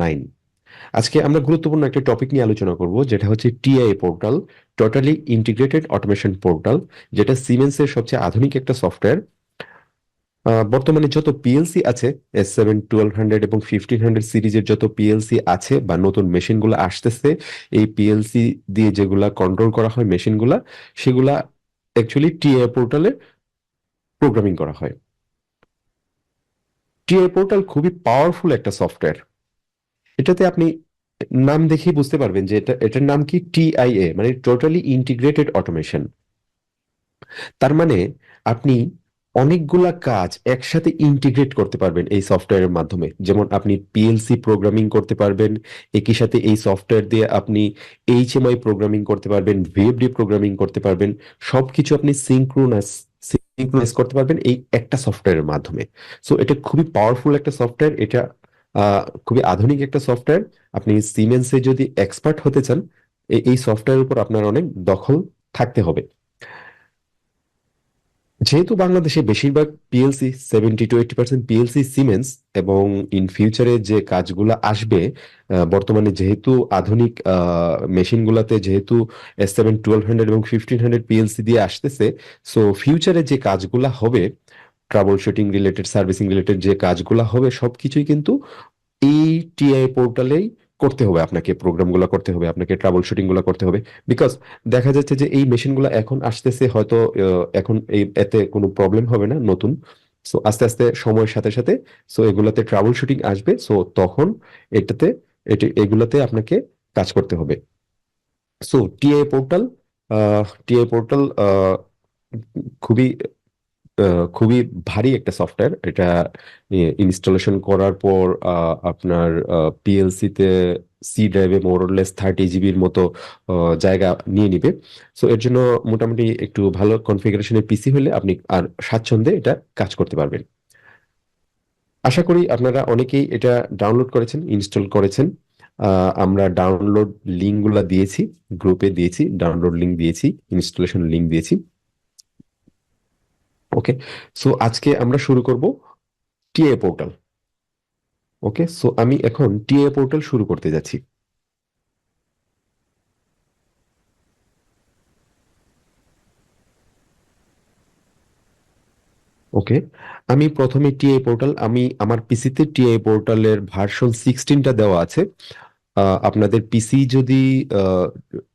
9। আজকে আমরা গুরুত্বপূর্ণ একটা টপিক নিয়ে আলোচনা করব, যেটা হচ্ছে TI portal, totally integrated automation portal, যেটা সিমেন্সের সবচেয়ে আধুনিক একটা সফটওয়্যার। বর্তমানে যত পিএলসি আছে, S7 1200 এবং 1500 সিরিজের যত পিএলসি আছে বা নতুন মেশিনগুলো আসতেছে, এই পিএলসি দিয়ে যেগুলা কন্ট্রোল করা হয় মেশিনগুলা, সেগুলা অ্যাকচুয়ালি টিআই পোর্টালে প্রোগ্রামিং করা হয়। টিআই পোর্টাল খুবই পাওয়ারফুল একটা সফটওয়্যার। এটাতে আপনি নাম দেখেই বুঝতে পারবেন যে এটার নাম কি, টিআইএ মানে টোটালি ইন্টিগ্রেটেড অটোমেশন। তার মানে আপনি অনেকগুলা কাজ একসাথে ইন্টিগ্রেট করতে পারবেন এই সফটওয়্যারের মাধ্যমে। যেমন আপনি পিএলসি প্রোগ্রামিং করতে পারবেন, একই সাথে এই সফটওয়্যার দিয়ে আপনি এইচএমআই প্রোগ্রামিং করতে পারবেন, ভিএফডি প্রোগ্রামিং করতে পারবেন। সবকিছু আপনি সিঙ্ক্রোনাইজ করতে পারবেন এই একটা সফটওয়্যারের মাধ্যমে। সো এটা খুবই পাওয়ারফুল একটা সফটওয়্যার। এটা খুবই আধুনিক একটা সফটওয়্যার। আপনি সিমেন্সে যদি এক্সপার্ট হতে চান, এই সফটওয়্যারের উপর আপনার অনেক দখল থাকতে হবে। যেহেতু বাংলাদেশে বেশিরভাগ পিএলসি, 70 to 80% পিএলসি সিমেন্স, এবং ইন ফিউচারে যে কাজগুলো আসবে, বর্তমানে যেহেতু আধুনিক মেশিনগুলোতে যেহেতু S7 1200 এবং 1500 পিএলসি দিয়ে আসতেছে, সো ফিউচারে যে কাজগুলো হবে, trouble shooting related, servicing related যে কাজগুলো হবে, সবকিছুই কিন্তু এই টিআই পোর্টালেই করতে হবে। আপনাকে প্রোগ্রামগুলো করতে হবে, আপনাকে ট্রাবল শুটিং গুলো করতে হবে। বিকজ দেখা যাচ্ছে যে এই মেশিনগুলো এখন আসতেছে, হয়তো এখন এতে কোনো প্রবলেম হবে না নতুন। সো আস্তে আস্তে সময়ের সাথে সাথে সো এগুলাতে ট্রাবল শুটিং আসবে, সো তখন এটাতে এগুলাতে আপনাকে কাজ করতে হবে। সো টিআই পোর্টাল খুবই খুবই ভারী একটা সফটওয়্যার। এটা ইনস্টলেশন করার পর আপনার পিএলসি তে সি ড্রাইভে মোরলেস 30 জিবির মতো জায়গা নিয়ে নিবে। সো এর জন্য মোটামুটি একটু ভালো কনফিগারেশনের পিসি হলে আপনি আর স্বাচ্ছন্দ্যে এটা কাজ করতে পারবেন। আশা করি আপনারা অনেকেই এটা ডাউনলোড করেছেন, ইনস্টল করেছেন। আমরা ডাউনলোড লিঙ্কগুলো দিয়েছি, গ্রুপে দিয়েছি, ডাউনলোড লিঙ্ক দিয়েছি, ইনস্টলেশন লিঙ্ক দিয়েছি। ওকে, সো আজকে আমরা শুরু করব টিএ পোর্টাল। ওকে, সো আমি এখন টিএ পোর্টাল শুরু করতে যাচ্ছি। ওকে, আমি প্রথমে টিএ পোর্টাল, আমি আমার পিসিতে টিএ পোর্টালের ভার্সন 16টা দেওয়া আছে। আপনাদের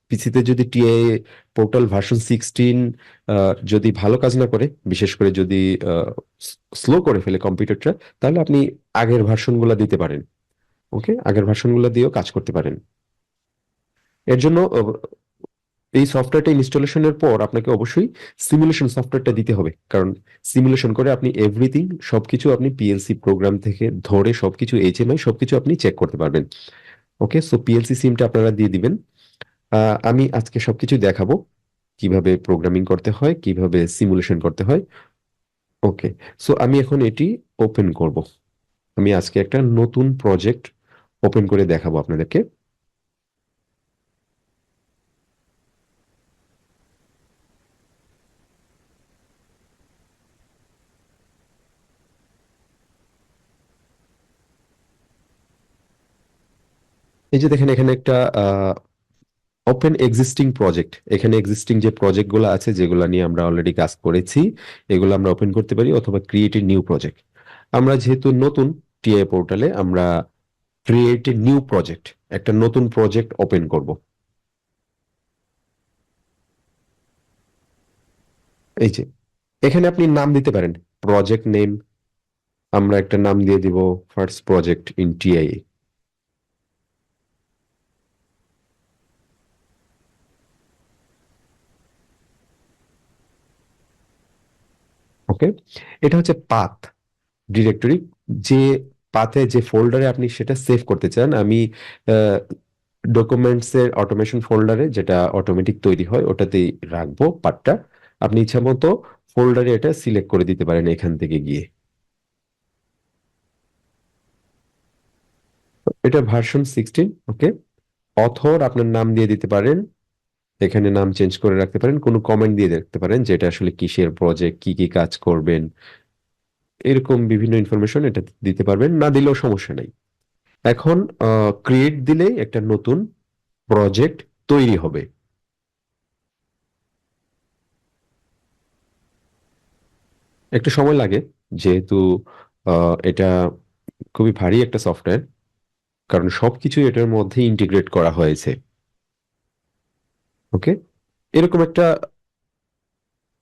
পিসিতে যদি টিএ পোর্টাল ভার্সন 16 যদি ভালো কাজ না করে, বিশেষ করে যদি স্লো করে ফেলে কম্পিউটারটা, তাহলে আপনি আগের ভার্সনগুলো দিতে পারেন। ওকে, আগের ভার্সনগুলো দিয়েও কাজ করতে পারেন। এর জন্য এই সফটওয়্যারটা ইনস্টলেশনের পর আপনাকে অবশ্যই সিমুলেশন সফটওয়্যারটা দিতে হবে, কারণ সিমুলেশন করে আপনি এভরিথিং, সবকিছু আপনি পিএলসি প্রোগ্রাম থেকে ধরে সবকিছু, এইচএমআই সবকিছু আপনি চেক করতে পারবেন। ওকে, সো পিএলসি সিমটা আপনারা দিয়ে দিবেন। আমি আজকে সবকিছু দেখাবো, কিভাবে প্রোগ্রামিং করতে হয়, কিভাবে সিমুলেশন করতে হয়। ওকে, সো আমি এখন এটি ওপেন করব। আমি আজকে একটা নতুন প্রজেক্ট ওপেন করে দেখাবো আপনাদেরকে। এই যে দেখেন, এখানে একটা ওপেন এক্সিস্টিং প্রজেক্ট, এখানে এক্সিস্টিং যে প্রজেক্টগুলো আছে, যেগুলো নিয়ে আমরা অলরেডি কাজ করেছি, এগুলো আমরা ওপেন করতে পারি, অথবা ক্রিয়েট এ নিউ প্রজেক্ট। আমরা যেহেতু নতুন টিআই পোর্টালে, আমরা ক্রিয়েট এ নিউ প্রজেক্ট, একটা নতুন প্রজেক্ট ওপেন করব। এই যে এখানে আপনি নাম দিতে পারেন, প্রজেক্ট নেম। আমরা একটা নাম দিয়ে দিব, ফার্স্ট প্রজেক্ট ইন টিআই। ওকে, এটা হচ্ছে পাথ ডিরেক্টরি, যে পাথে, যে ফোল্ডারে আপনি সেটা সেভ করতে চান। আমি ডকুমেন্টস এর অটোমেশন ফোল্ডারে, যেটা অটোমেটিক তৈরি হয়, ওটাতেই রাখবো পার্টটা। আপনি ইচ্ছা মতো ফোল্ডারে এটা সিলেক্ট করে দিতে পারেন এখান থেকে গিয়ে। এটা ভার্সন 16। ওকে, অথর আপনার নাম দিয়ে দিতে পারেন, এখানে নাম চেঞ্জ করে রাখতে পারেন, কোনো কমেন্ট দিয়ে রাখতে পারেন যে এটা আসলে কিসের প্রজেক্ট, কি কি কাজ করবেন, এরকম বিভিন্ন ইনফরমেশন এটা দিতে পারবেন, না দিলেও সমস্যা নাই। এখন ক্রিয়েট দিলেই একটা নতুন প্রজেক্ট তৈরি হবে। একটু সময় লাগে, যেহেতু এটা খুবই ভারী একটা সফটওয়্যার, কারণ সবকিছু এটার মধ্যে ইন্টিগ্রেট করা হয়েছে। ওকে, এরকম একটা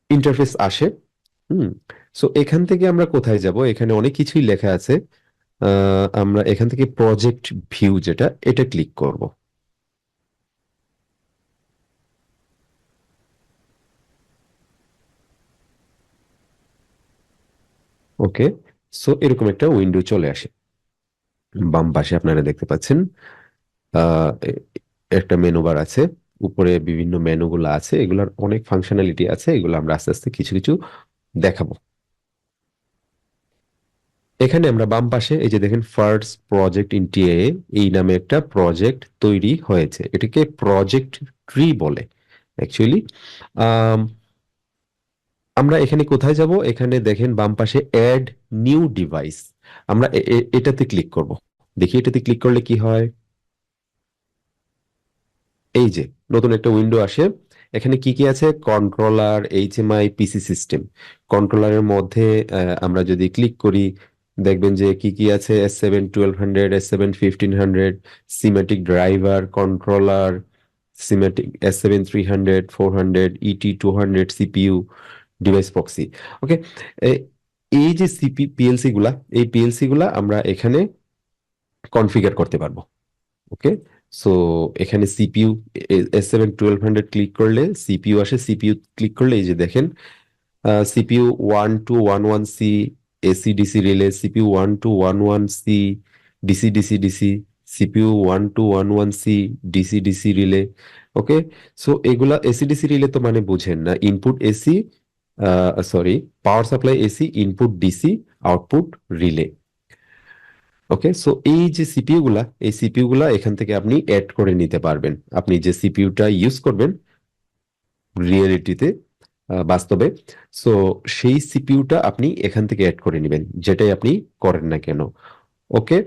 ইন্টারফেস আসে। হুম। সো এখান থেকে আমরা কোথায় যাব? এখানে অনেক কিছুই লেখা আছে। আমরা এখান থেকে প্রজেক্ট ভিউ, যেটা এটা ক্লিক করব। ওকে, সো এরকম একটা উইন্ডো চলে আসে। বাম পাশে আপনারা দেখতে পাচ্ছেন একটা মেনু বার আছে। উপরে বিভিন্ন মেনুগুলো আছে, এগুলোর অনেক ফাংশনালিটি আছে, এগুলো আমরা আস্তে আস্তে কিছু কিছু দেখাবো। এখানে আমরা বাম পাশে এই যে দেখেন, ফার্স্ট প্রজেক্ট ইন টিএ, এই নামে একটা প্রজেক্ট তৈরি হয়েছে। এটাকে প্রজেক্ট ট্রি বলে অ্যাকচুয়ালি। আমরা এখানে কোথায় যাব? এখানে দেখেন বাম পাশে অ্যাড নিউ ডিভাইস, আমরা এটাতে ক্লিক করব। দেখি এটাতে ক্লিক করলে কি হয়। এই যে নতুন একটা উইন্ডো আসে। এখানে কি কি আছে? কন্ট্রোলার, এইচএমআই, পিসি সিস্টেম। কন্ট্রোলারের মধ্যে আমরা যদি ক্লিক করি, দেখবেন যে কি কি আছে: S7 1200, S7 1500, Simatic driver, controller, Simatic S7 300 400, ET 200, CPU, device proxy. Okay, এই যে পিএলসি গুলা, এই পিএলসি গুলা আমরা এখানে কনফিগার করতে পারবো। ওকে, সো এখানে সিপিইউ, S7 1200 ক্লিক করলে সিপিইউ আসে। সিপিইউ ক্লিক করলে এই যে দেখেন, CPU 1211C AC DC relay, CPU 1211C DC DC DC, CPU 1211C DC DC relay. Okay, so এগুলা এসি ডিসি রিলে তো মানে বুঝেন না, input AC, sorry, power supply AC, input DC, output relay. Okay, so এই যে CPU গুলা, এই CPU গুলা এখান থেকে আপনি অ্যাড করে নিতে পারবেন। আপনি যে সিপিইউটা ইউজ করবেন রিয়েলিটিতে, বাস্তবে, সো সেই সিপিইউটা আপনি এখান থেকে অ্যাড করে নেবেন, যেটাই আপনি করেন না কেন। ওকে,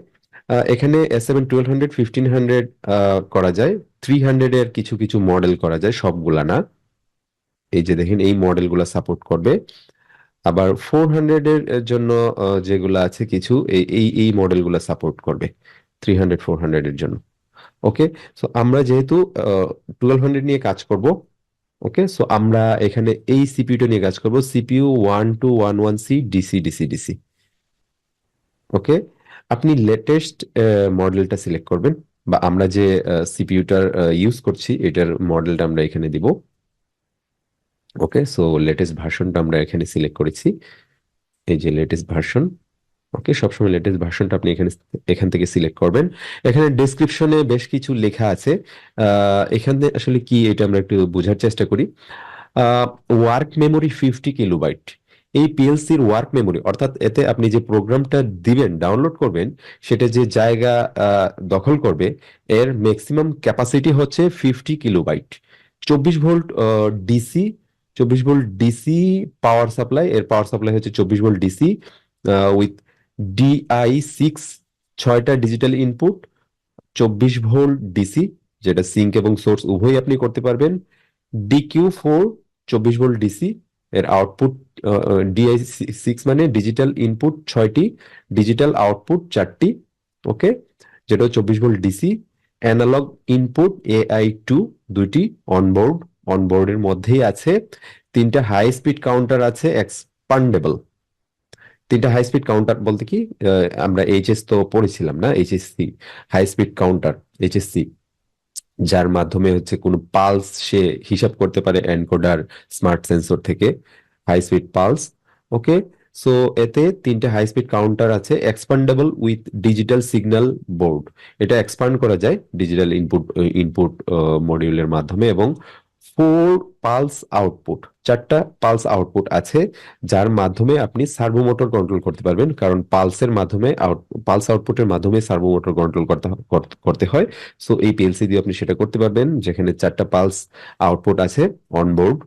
এখানে S7 1200 1500 করা যায়। 300 এর কিছু কিছু মডেল করা যায়, সবগুলা না। এই যে দেখেন, এই মডেলগুলা সাপোর্ট করবে। আবার 400 এর জন্য যেগুলো আছে কিছু, এই মডেলগুলো সাপোর্ট করবে 300 400 এর জন্য। ওকে, সো আমরা যেহেতু 1200 নিয়ে কাজ করব, ওকে, সো আমরা এখানে এই সিপিইউটা নিয়ে কাজ করব, CPU 1211C DC DC DC. Okay, আপনি লেটেস্ট মডেলটা সিলেক্ট করবেন, বা আমরা যে সিপিইউটার ইউজ করছি এটার মডেলটা আমরা এখানে দিব। ওকে, সো লেটেস্ট ভার্সনটা আমরা এখানে সিলেক্ট করেছি। এই যে লেটেস্ট ভার্সন। ওকে, সবসময় লেটেস্ট ভার্সনটা আপনি এখান থেকে সিলেক্ট করবেন। এখানে ডেসক্রিপশনে বেশ কিছু লেখা আছে। এখানে আসলে কি, এটা আমরা একটু বোঝার চেষ্টা করি। Work memory 50 kilobyte. এই পিএলসির ওয়ার্ক মেমোরি, অর্থাৎ এতে আপনি যে প্রোগ্রামটা দিবেন, ডাউনলোড করবেন, সেটা যে জায়গা দখল করবে, এর ম্যাক্সিমাম ক্যাপাসিটি হচ্ছে 50 kilobyte. 24 volt DC, 24 volt DC power supply, এর পাওয়ার সাপ্লাই হচ্ছে 24 ভোল্ট ডিসি উইথ DI6, 6টা ডিজিটাল ইনপুট, 24 ভোল্ট ডিসি, যেটা সিঙ্ক এবং সোর্স উভয়ই আপনি করতে পারবেন। DQ4, 24 ভোল্ট ডিসি, এর আউটপুট, DI6 মানে ডিজিটাল ইনপুট 6টি, ডিজিটাল আউটপুট 4টি। ওকে, যেটা 24 volt DC. Analogue input AI2 2টি। অনবোর্ড, অনবোর্ডের মধ্যেই আছে 3টা হাই স্পিড কাউন্টার আছে এক্সপান্ডেবল। 3টা হাই স্পিড কাউন্টার বলতে কি, আমরা এইচএস তো পড়েছিলাম না, HSC, high speed counter, HSC, যার মাধ্যমে হচ্ছে কোনো পালস সে হিসাব করতে পারে এনকোডার স্মার্ট সেন্সর থেকে, high speed pulse. Okay, so এতে 3টে হাই স্পিড কাউন্টার আছে, expandable with digital signal board. এটা এক্সপান্ড করা যায় ডিজিটাল ইনপুট ইনপুট মডিউলের মাধ্যমে, এবং 4 পালস আউটপুট, 4টা পালস আউটপুট আছে, যার মাধ্যমে আপনি সার্ভো মোটর কন্ট্রোল করতে পারবেন, কারণ পালসের মাধ্যমে পালস আউটপুটের মাধ্যমে সার্ভো মোটর কন্ট্রোল করতে হয়। সো এই পিএলসি দিয়ে আপনি সেটা করতে পারবেন, যেখানে 4টা পালস আউটপুট আছে onboard.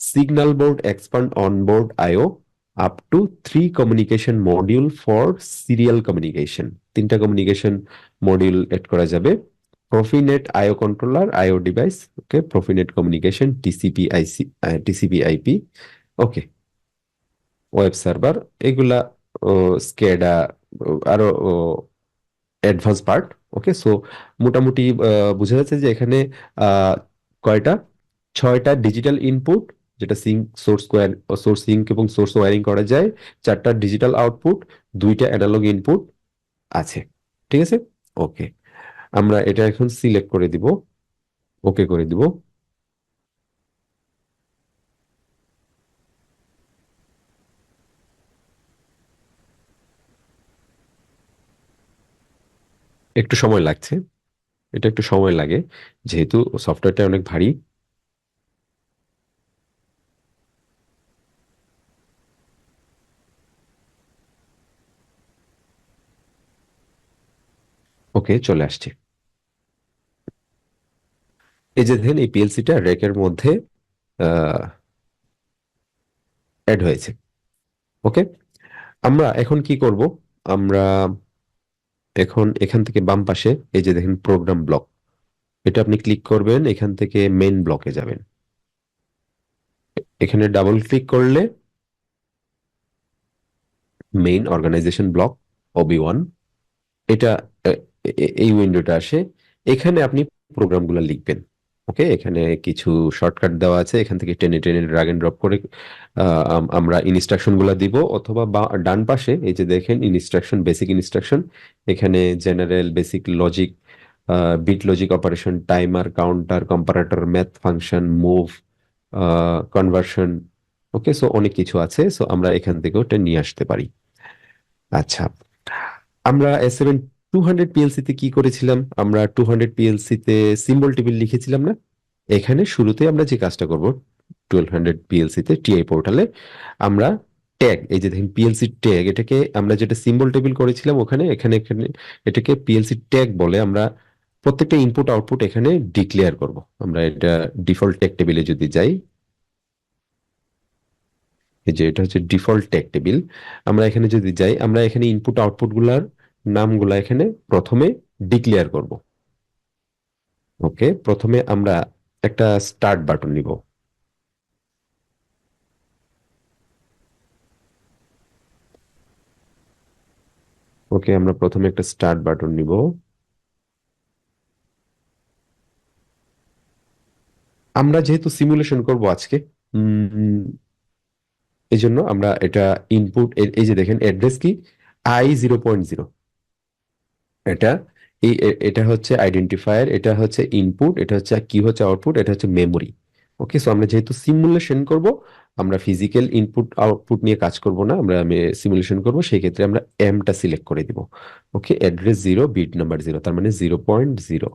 Signal board, expand onboard IO, up to 3 communication module for serial communication. 3টা কমিউনিকেশন মডিউল এড করা যাবে। Profinet IO controller, IO device, okay, Profinet communication, TCP IC, TCP IP, okay, web server, এগুলা SCADA, আরো advance part. ওকে, so মোটামুটি বোঝা যাচ্ছে যে এখানে আহ, কয়টা, 6টা ডিজিটাল ইনপুট, যেটা sink, source square, source sink এবং সোর্স ওয়্যারিং করা যায়, 4টা ডিজিটাল আউটপুট, 2টা অ্যানালগ ইনপুট আছে। ঠিক আছে, ওকে, আমরা এটা এখন সিলেক্ট করে দিব, ওকে করে দিব। একটু সময় লাগছে, এটা একটু সময় লাগে, যেহেতু সফটওয়্যারটা অনেক ভারী। ওকে, চলে আসছে। এই যে দেখেন, এই পিএলসিটা র্যাকের মধ্যে অ্যাড হয়েছে। ওকে, আমরা এখন কি করব, আমরা এখন এখান থেকে বাম পাশে এই যে দেখেন প্রোগ্রাম ব্লক, এটা আপনি ক্লিক করবেন, এখান থেকে মেইন ব্লকে যাবেন। এখানে ডাবল ক্লিক করলে মেইন অর্গানাইজেশন ব্লক, OB1, এটা এই উইন্ডোটা আসে। এখানে আপনি প্রোগ্রামগুলো লিখবেন। ওকে, এখানে কিছু শর্টকাট দেওয়া আছে, এখান থেকে টেনে টেনে ড্রাগ এন্ড ড্রপ করে আমরা ইনস্ট্রাকশন গুলা দিব, অথবা ডান পাশে এই যে দেখেন ইনস্ট্রাকশন, বেসিক ইনস্ট্রাকশন, এখানে general, basic logic, bit logic operation, timer, counter, comparator, math function, move, conversion. Okay, so অনেক কিছু আছে, সো আমরা এখান থেকে ওটা নিয়ে আসতে পারি। আচ্ছা, আমরা S7 200 PLC তে কি করেছিলাম, আমরা 200 PLC তে সিম্বল টেবিল লিখেছিলাম না। এখানে শুরুতে আমরা যে কাজটা করব, 1200 PLC তে টিআই পোর্টালে আমরা ট্যাগ, এই যে দেখেন পিএলসি ট্যাগ, এটাকে আমরা যেটা সিম্বল টেবিল করেছিলাম ওখানে, এখানে এখানে এটাকে পিএলসি ট্যাগ বলে। আমরা প্রত্যেকটা ইনপুট আউটপুট এখানে ডিক্লেয়ার করব। আমরা এটা ডিফল্ট ট্যাগ টেবিলে যদি যাই, এই যে এটা হচ্ছে ডিফল্ট ট্যাগ টেবিল, আমরা এখানে যদি যাই, আমরা এখানে ইনপুট আউটপুট গুলার নামগুলা এখানে প্রথমে ডিক্লেয়ার করব। ওকে, প্রথমে আমরা একটা স্টার্ট বাটন নিব। ওকে, আমরা প্রথমে একটা স্টার্ট বাটন নিব। আমরা যেহেতু সিমুলেশন করব আজকে, এই জন্য আমরা এটা ইনপুট, এই যে দেখেন অ্যাড্রেস কি, I 0.0, এটা এটা হচ্ছে আইডেন্টিফায়ার, এটা হচ্ছে ইনপুট, এটা হচ্ছে কি হচ্ছে আউটপুট, এটা হচ্ছে মেমোরি। ওকে, সো আমরা যেহেতু সিমুলেশন করব, আমরা ফিজিক্যাল ইনপুট আউটপুট নিয়ে কাজ করব না, আমরা সিমুলেশন করব, সেই ক্ষেত্রে আমরা এমটা সিলেক্ট করে দিব। ওকে, অ্যাড্রেস 0, বিট নাম্বার 0, তার মানে 0.0।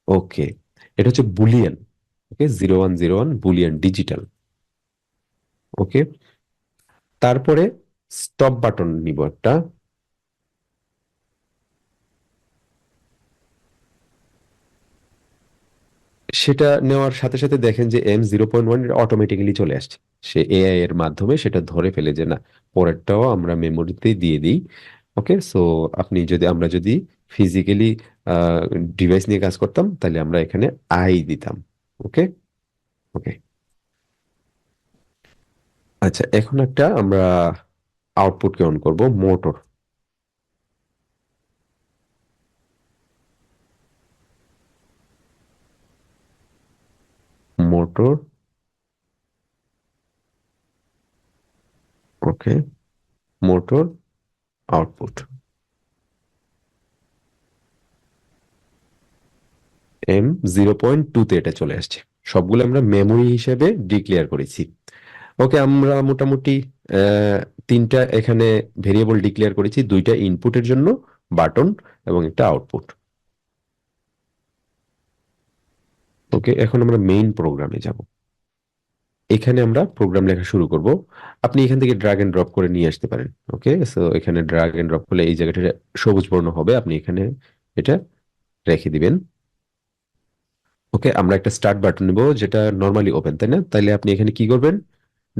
ওকে, এটা হচ্ছে বুলিয়ান। ওকে, 0101 বুলিয়ান ডিজিটাল। ওকে, তারপরে স্টপ বাটন নিব একটা। সেটা নেওয়ার সাথে সাথে দেখেন যে M 0.1 অটোমেটিক্যালি চলে আসছে, সে এআই এর মাধ্যমে সেটা ধরে ফেলে যে না, পরেরটাও আমরা মেমোরিতে দিয়ে দিই। ওকে, সো আপনি যদি, আমরা যদি ফিজিক্যালি ডিভাইস নিয়ে কাজ করতাম, তাহলে আমরা এখানে আই দিতাম। ওকে, ওকে, আচ্ছা, এখন একটা আমরা আউটপুটকে অন করব, মোটর। মোটর, ওকে, মোটর আউটপুট M 0.2 তে এটা চলে আসছে। সবগুলো আমরা মেমোরি হিসেবে ডিক্লেয়ার করেছি। ওকে, আমরা মোটামুটি আহ, 3টা এখানে ভেরিয়েবল ডিক্লেয়ার করেছি, 2টা ইনপুটের জন্য বাটন এবং একটা আউটপুট। ওকে, এখন আমরা মেইন প্রোগ্রামে যাব। এখানে আমরা প্রোগ্রাম লেখা শুরু করব। আপনি এখান থেকে ড্র্যাগ এন্ড ড্রপ করে নিয়ে আসতে পারেন। ওকে, সো এখানে ড্র্যাগ এন্ড ড্রপ করলে এই জায়গাটা সবুজ বর্ণ হবে, আপনি এখানে এটা রেখে দিবেন। ওকে, আমরা একটা স্টার্ট বাটন নিব, যেটা নর্মালি ওপেন, তাই না? তাইলে আপনি এখানে কি করবেন,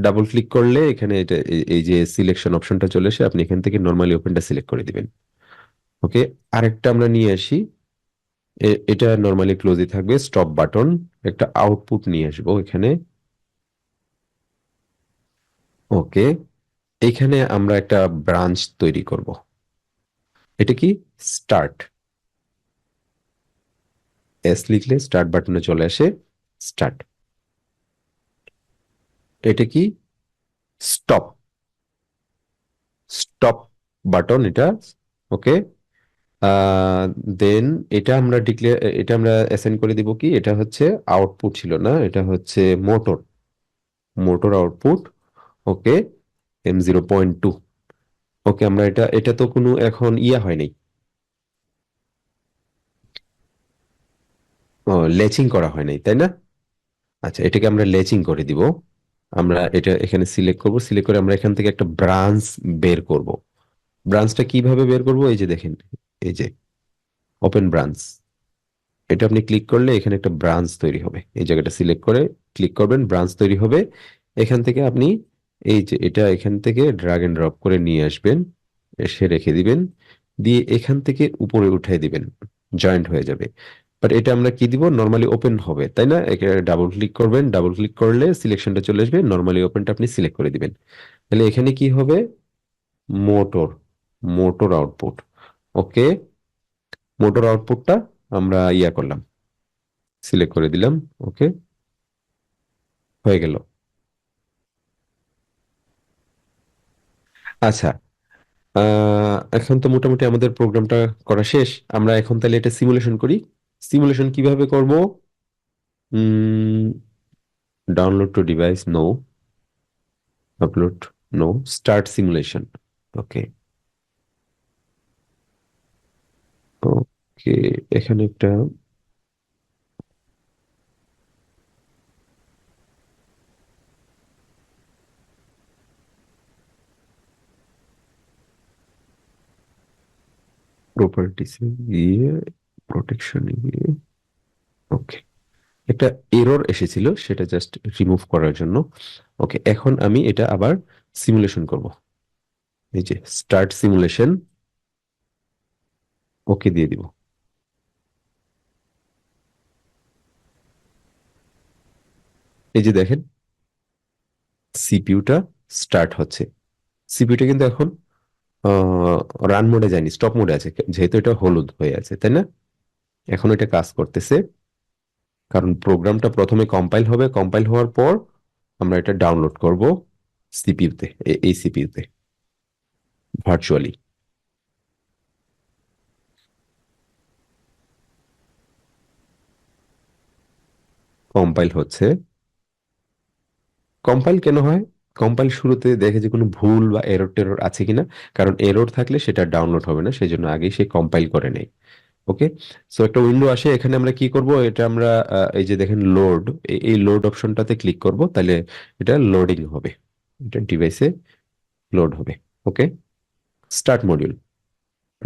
ডাবল ক্লিক করলে এখানে এটা এই যে সিলেকশন অপশনটা চলে আসে, আপনি এখান থেকে নরমালি ওপেনটা সিলেক্ট করে দিবেন। ওকে, আরেকটা আমরা নিয়ে আসি। এটা নরমালি ক্লোজই থাকবে, স্টপ বাটন। একটা আউটপুট নিয়ে আসবো এখানে। ওকে, এখানে আমরা একটা ব্রাঞ্চ তৈরি করব। এটা কি? স্টার্ট। এস লিখলে স্টার্ট বাটনে চলে আসে, স্টার্ট। এটা কি? স্টপ। স্টপ বাটন এটা। ওকে, দেন এটা আমরা অ্যাসাইন করে দিব কি, এটা হচ্ছে আউটপুট ছিল না, এটা হচ্ছে motor. Motor output. Okay, M0.2। Okay, আমরা এটা তো কোনো এখন হয় নাই, লেচিং করা হয় নাই, তাই না? আচ্ছা, এটাকে আমরা লেচিং করে দিব। আমরা এটা এখানে সিলেক্ট করব, সিলেক্ট করে আমরা এখান থেকে একটা ব্রাঞ্চ বের করব। ব্রাঞ্চটা কিভাবে বের করব? এই যে দেখেন, এই যে ওপেন ব্রাঞ্চ, এটা আপনি ক্লিক করলে এখানে একটা ব্রাঞ্চ তৈরি হবে। এই জায়গাটা সিলেক্ট করে ক্লিক করবেন, ব্রাঞ্চ তৈরি হবে। এখান থেকে আপনি এই যে এটা এখান থেকে ড্রাগ এন্ড ড্রপ করে নিয়ে আসবেন, এসে রেখে দিবেন, দিয়ে এখান থেকে উপরে উঠাই দিবেন, জয়েন্ট হয়ে যাবে। বাট এটা আমরা কি দিব, নরমালি ওপেন হবে, তাই না? এখানে ডাবল ক্লিক করবেন, ডাবল ক্লিক করলে সিলেকশনটা চলে আসবে, নরমালি ওপেনটা আপনি সিলেক্ট করে দিবেন। তাহলে এখানে কি হবে? Motor. Motor output. Okay, motor আউটপুটটা আমরা করলাম, সিলেক্ট করে দিলাম। ওকে, হয়ে গেল। আচ্ছা, এখন তো মোটামুটি আমাদের প্রোগ্রামটা করা শেষ। আমরা এখন তাহলে এটা সিমুলেশন করি। সিমুলেশন কিভাবে করব? Download to device, no. Upload, no. Start simulation. Okay. Okay, এখানে একটা প্রপার্টিস গিয়ে, প্রোটেকশনে গিয়ে, ওকে, একটা এরর এসেছিল, সেটা জাস্ট রিমুভ করার জন্য। ওকে, এখন আমি এটা আবার সিমুলেশন করব। এই যে স্টার্ট সিমুলেশন, ওকে দিয়ে দিব। এই যে দেখেন, সিপিইউটা স্টার্ট হচ্ছে। সিপিইউটা কিন্তু এখন রান মোডে যায়নি, স্টপ মোডে আছে, যেহেতু এটা হলুদ হয়ে আছে, তাই না? এখন এটা কাজ করতেছে, কারণ প্রোগ্রামটা প্রথমে কম্পাইল হবে, কম্পাইল হওয়ার পর আমরা এটা ডাউনলোড করব সিপিইউতে, এই সিপিইউতে ভার্চুয়ালি। কম্পাইল হচ্ছে। কম্পাইল কেন হয়? কম্পাইল শুরুতে দেখে যে কোনো ভুল বা এরর টেরর আছে কিনা, কারণ এরর থাকলে সেটা ডাউনলোড হবে না, সেই জন্য আগেই সে কম্পাইল করে নেয়। ওকে, সো একটা উইন্ডো আসে, এখানে আমরা কি করব, এটা আমরা এই যে দেখেন লোড, এই লোড অপশনটাতে ক্লিক করব, তাহলে এটা লোডিং হবে, এটা ডিভাইসে লোড হবে। ওকে, স্টার্ট মডিউল,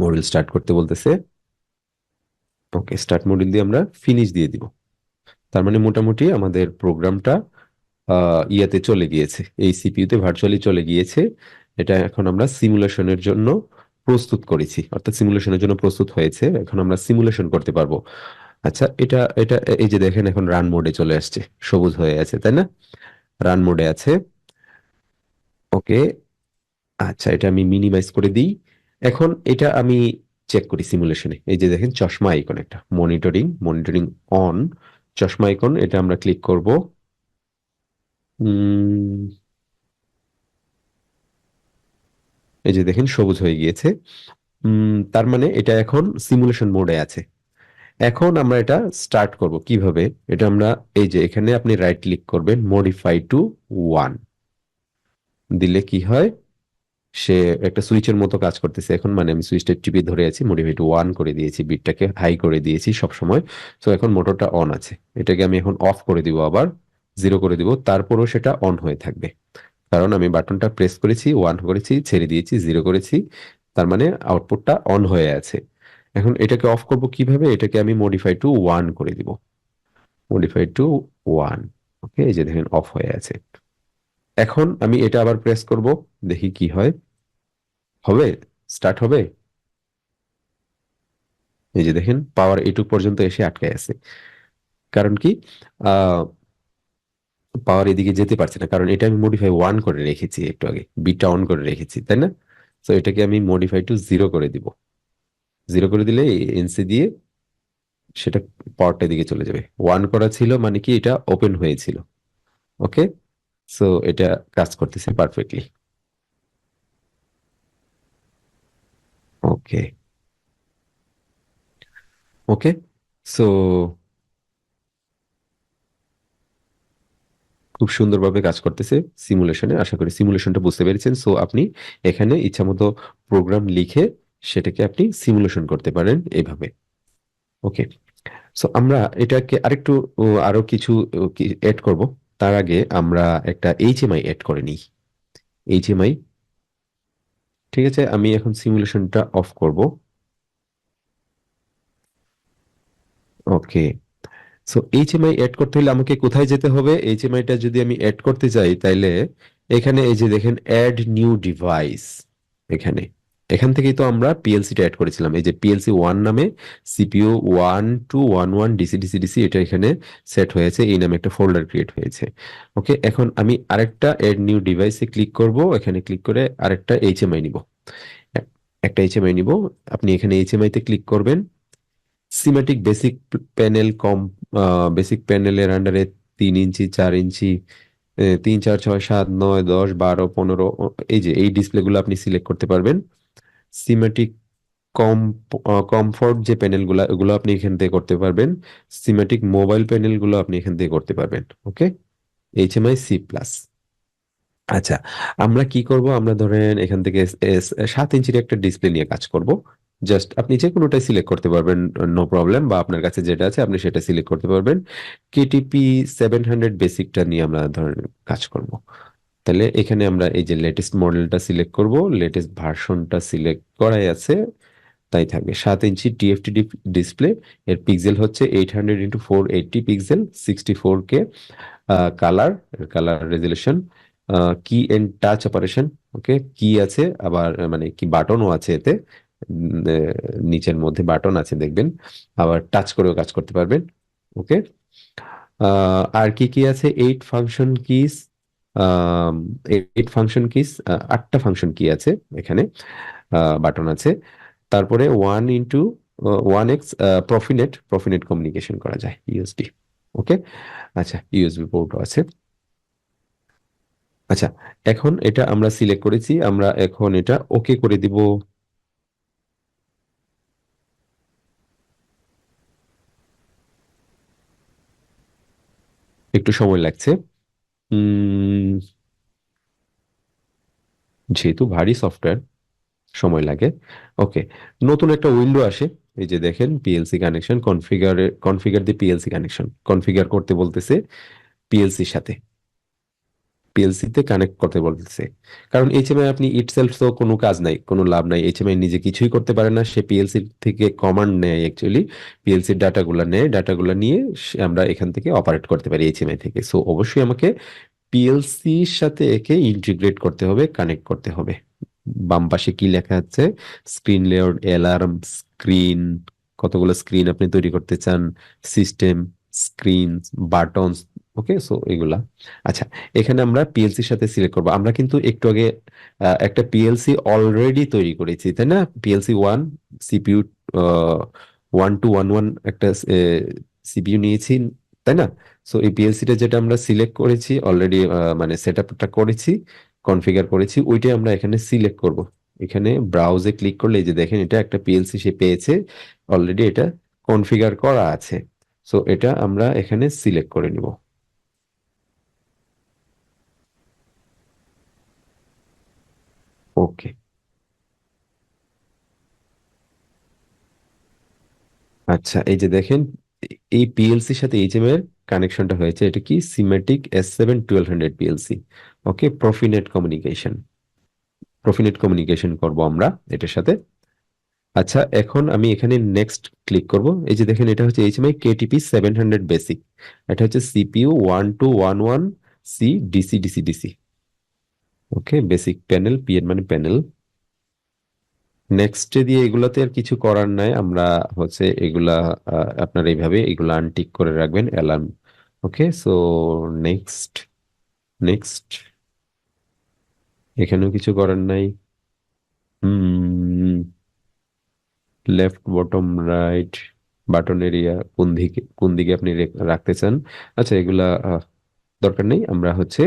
মডিউল স্টার্ট করতে বলতেছে। ওকে, স্টার্ট মডিউল দিয়ে আমরা ফিনিশ দিয়ে দিব। তার মানে মোটামুটি আমাদের প্রোগ্রামটা ইয়াতে চলে গিয়েছে, এই সিপিইউতে ভার্চুয়ালি চলে গিয়েছে। এটা এখন আমরা সিমুলেশনের জন্য প্রস্তুত করেছি, অর্থাৎ সিমুলেশনের জন্য প্রস্তুত হয়েছে, এখন আমরা সিমুলেশন করতে পারবো। আচ্ছা, এটা এটা এই যে দেখেন এখন রান মোডে চলে আসছে, সবুজ হয়ে আছে, তাই না? রান মোডে আছে। ওকে, আচ্ছা, এটা আমি মিনিমাইজ করে দিই। এখন এটা আমি চেক করি সিমুলেশনে। এই যে দেখেন চশমা আইকন, একটা মনিটরিং, মনিটরিং অন, চশমা আইকন, এটা আমরা ক্লিক করব। উম, এই যে দেখেন সবুজ হয়ে গিয়েছে। তার মানে এটা এখন সিমুলেশন মোডে আছে। এখন আমরা এটা স্টার্ট করব কিভাবে? এটা আমরা এই যে এখানে আপনি রাইট ক্লিক করবেন, মডিফাই টু ওয়ান দিলে কি হয়, সে একটা সুইচের মতো কাজ করতেছে এখন, মানে আমি সুইচটা টিপে ধরে আছি, মডিফাই টু ওয়ান করে দিয়েছি, বিটটাকে হাই করে দিয়েছি সব সময়। তো এখন মোটরটা অন আছে, এটাকে আমি এখন অফ করে দিব, আবার জিরো করে দিব, তারপরও সেটা অন হয়ে থাকবে, কারণ আমি বাটনটা প্রেস করেছি, ওয়ান করেছি, ছেড়ে দিয়েছি, জিরো করেছি, তার মানে আউটপুটটা অন হয়ে আছে। এখন এটাকে অফ করব কিভাবে? এটাকে আমি মডিফাই টু ওয়ান করে দিব, মডিফাই টু ওয়ান। ওকে, এই যে দেখেন অফ হয়ে আছে। এখন আমি এটা আবার প্রেস করব, দেখি কি হয়। হবে? স্টার্ট হবে? এই যে দেখেন পাওয়ার এটুক পর্যন্ত এসে আটকে আছে। কারণ কি? আহ পাওয়ার এদিকে যেতে পারছে না, কারণ এটা আমি মডিফাই 1 করে রেখেছি, একটু আগে বিটটা অন করে রেখেছি, তাই না? তো এটাকে আমি মডিফাই টু 0 করে দিব। 0 করে দিলে এনসি দিয়ে সেটা পাওয়ারটা দিকে চলে যাবে। 1 করা ছিল মানে কি এটা ওপেন হয়েছিল। ওকে, সো এটা কাজ করতেছে পারফেক্টলি। ওকে, ওকে, সো খুব সুন্দরভাবে কাজ করতেছে সিমুলেশনে। আশা করি সিমুলেশনটা বুঝতে পেরেছেন। সো আপনি এখানে ইচ্ছামতো প্রোগ্রাম লিখে সেটাকে আপনি সিমুলেশন করতে পারেন এইভাবে। ওকে, সো আমরা এটাকে আরেকটু আরো কিছু এড করব। তার আগে আমরা একটা এইচএমআই এড করে নিই। এইচএমআই, ঠিক আছে, আমি এখন সিমুলেশনটা অফ করব। ওকে, সো এইচএমআই এড করতে হলে আমাকে কোথায় যেতে হবে? এইচএমআইটা যদি আমি এড করতে চাই তাইলে এখানে এই যে দেখেন অ্যাড নিউ ডিভাইস, এখানে এখান থেকেই তো আমরা পিএলসিটা অ্যাড করেছিলাম। এই যে পিএলসি 1 নামে সিপিইউ 1211 ডিসি ডিসি ডিসি এটা এখানে সেট হয়েছে, এই নামে একটা ফোল্ডার ক্রিয়েট হয়েছে। ওকে, এখন আমি আরেকটা অ্যাড নিউ ডিভাইসে ক্লিক করব, এখানে ক্লিক করে আরেকটা এইচএমআই নিব। এ- একটা এইচএমআই নিব। আপনি এখানে এইচএমআই তে ক্লিক করবেন। সিমেটিক বেসিক প্যানেল কম, বেসিক প্যানেলের আন্ডারে 3 ইঞ্চি, 4 ইঞ্চি, 3, 4, 6, 7, 9, 10, 12, 15, এই যে এই ডিসপ্লে গুলো আপনি সিলেক্ট করতে পারবেন। সিমেটিক কম, কমফোর্ট যে প্যানেল গুলো ওগুলো আপনি এখান থেকে করতে পারবেন। সিমেটিক মোবাইল প্যানেল গুলো আপনি এখান থেকে করতে পারবেন। ওকে, HMI C+। আচ্ছা, আমরা কি করব? আমরা ধরেন এখান থেকে 7 ইঞ্চির একটা ডিসপ্লে নিয়ে কাজ করব। জাস্ট আপনি যে কোনোটাই সিলেক্ট করতে পারবেন, নো প্রবলেম, বা আপনার কাছে যেটা আছে আপনি সেটা সিলেক্ট করতে পারবেন। KTP 700 বেসিকটা নিয়ে আমরা ধরেন কাজ করব। তাহলে এখানে আমরা এই যে লেটেস্ট মডেলটা সিলেক্ট করব, লেটেস্ট ভার্সনটা সিলেক্ট করাই আছে, তাই থাকবে। 7 ইঞ্চি টিএফটি ডিসপ্লে, এর পিক্সেল হচ্ছে 800 × 480 pixel, 64K colour, colour resolution, কি এন্ড টাচ অপারেশন। ওকে, কি আছে আবার, মানে কি বাটনও আছে এতে। নিচের মধ্যে বাটন আছে দেখবেন, আবার টাচ করেও কাজ করতে পারবেন। ওকে, আর কি কি আছে? 8 ফাংশন কিস, 8 ফাংশন কিস, 8টা ফাংশন কি আছে এখানে, বাটন আছে। তারপরে 1x প্রফিনেট, প্রফিনেট কমিউনিকেশন করা যায়, ইউএসবি। ওকে, আচ্ছা, ইউএসবি পোর্টও আছে। আচ্ছা, এখন এটা আমরা সিলেক্ট করেছি, আমরা এখন এটা ওকে করে দিব। একটু সময় লাগছে। উম, যেহেতু ভারী সফটওয়্যার, সময় লাগে। ওকে, নতুন একটা উইন্ডো আসে। এই যে দেখেন পিএলসি কানেকশন কনফিগার, কনফিগার দি পিএলসি কানেকশন, কনফিগার করতে বলতেছে পিএলসির সাথে, পিএলসি তে কানেক্ট করতে বলতেছে। কারণ এইচএমআই আপনি ইটসেলফ তো কোনো কাজ নাই, কোনো লাভ নাই, এইচএমআই নিজে কিছুই করতে পারে না, সে পিএলসি থেকে কমান্ড নেয় অ্যাকচুয়ালি। পিএলসির ডাটাগুলো নেয়, ডাটাগুলো নিয়ে আমরা এখান থেকে অপারেট করতে পারি এইচএমআই থেকে। সো অবশ্যই আমাকে পিএলসির সাথে একে ইন্টিগ্রেট করতে হবে, কানেক্ট করতে হবে। বাম পাশে কি লেখা আছে? স্ক্রিন লেআউট, অ্যালার্ম, স্ক্রিন, কতগুলো স্ক্রিন আপনি তৈরি করতে চান, সিস্টেম, স্ক্রিন, বাটনস। ওকে, সো এগুলা। আচ্ছা, এখানে আমরা পিএলসির সাথে সিলেক্ট করবো। আমরা কিন্তু একটু আগে একটা পিএলসি অলরেডি তৈরি করেছি, তাই না? PLC 1, সিপিইউ 1211 একটা সিপিইউ নিয়েছি, তাই না? সো এই পিএলসিটা যেটা আমরা সিলেক্ট করেছি অলরেডি, মানে সেট আপটা করেছি, কনফিগার করেছি, ওইটাই আমরা এখানে সিলেক্ট করব। এখানে ব্রাউজে ক্লিক করলে এই যে দেখেন এটা একটা পিএলসি সে পেয়েছে, অলরেডি এটা কনফিগার করা আছে। সো এটা আমরা এখানে সিলেক্ট করে নিব। ওকে, আচ্ছা, এই যে দেখেন এই পিএলসির সাথে এইচএম এর কানেকশনটা হয়েছে। এটা কি? Simatic S7 1200 PLC. Okay, Profinet communication, Profinet communication করব আমরা এটার সাথে। আচ্ছা, এখন আমি এখানে নেক্সট ক্লিক করব। এই যে দেখেন এটা হচ্ছে এইচএমআই KTP 700 বেসিক, এটা হচ্ছে CPU 1211C DC DC DC. Okay, basic panel, PN মানে প্যানেল। নেক্সটে দিয়ে এগুলাতে আর কিছু করার নাই, আমরা হচ্ছে এগুলা আপনার এইভাবে এগুলা আনটিক করে রাখবেন alarm. Okay, so next, next, এখানেও কিছু করার নাই। Hmm, left, bottom, right, button area কোন দিকে আপনি রাখতে চান। আচ্ছা, এগুলা দরকার নেই, আমরা হচ্ছে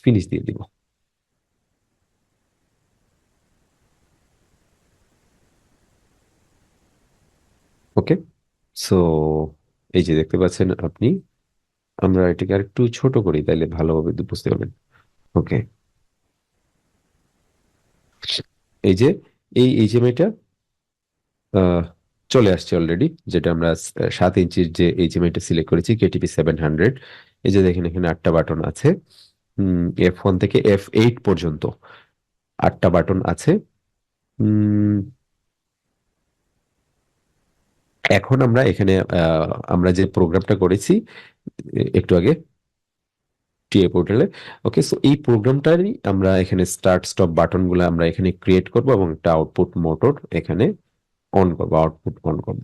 ফিনিশ দিয়ে দিব। ওকে, সো এই যে দেখতে পাচ্ছেন আপনি, আমরা এটাকে আর একটু ছোট করি তাইলে ভালোভাবে বুঝতে পারবেন। ওকে, এই যে এই এইচএমআইটা চলে আসছে অলরেডি, যেটা আমরা 7 ইঞ্চির যে এইচএমআইটা সিলেক্ট করেছি, KTP 700। এই যে দেখেন এখানে 8টা বাটন আছে, F1 থেকে F8 পর্যন্ত 8টা বাটন আছে। উম, এখন আমরা এখানে আমরা যে প্রোগ্রামটা করেছি একটু আগে টিএ পোর্টালে, ওকে, সো এই প্রোগ্রামটারই আমরা এখানে স্টার্ট স্টপ বাটন গুলো আমরা এখানে ক্রিয়েট করব এবং একটা আউটপুট মোটর এখানে অন করব, আউটপুট অন করব।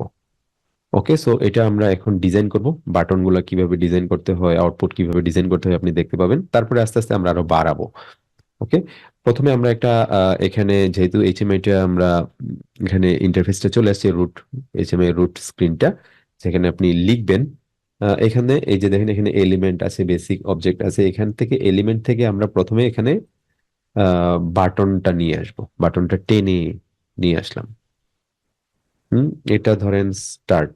ওকে, সো এটা আমরা এখন ডিজাইন করব, বাটন গুলা কিভাবে ডিজাইন করতে হয়, আউটপুট কিভাবে ডিজাইন করতে হয় আপনি দেখতে পাবেন, তারপরে আস্তে আস্তে আমরা আরো বাড়াবো। ওকে, প্রথমে আমরা একটা এখানে যেহেতু এইচএমআই টা আমরা এখানে ইন্টারফেসটা চলে আসছে, রুট এইচএমআই রুট স্ক্রিনটা, যেখানে আপনি লিখবেন। এখানে এই যে দেখেন এখানে এলিমেন্ট আছে, বেসিক অবজেক্ট আছে, এখান থেকে এলিমেন্ট থেকে আমরা প্রথমে এখানে বাটনটা নিয়ে আসবো, বাটনটা টেনে নিয়ে আসলাম। এটা ধরেন স্টার্ট,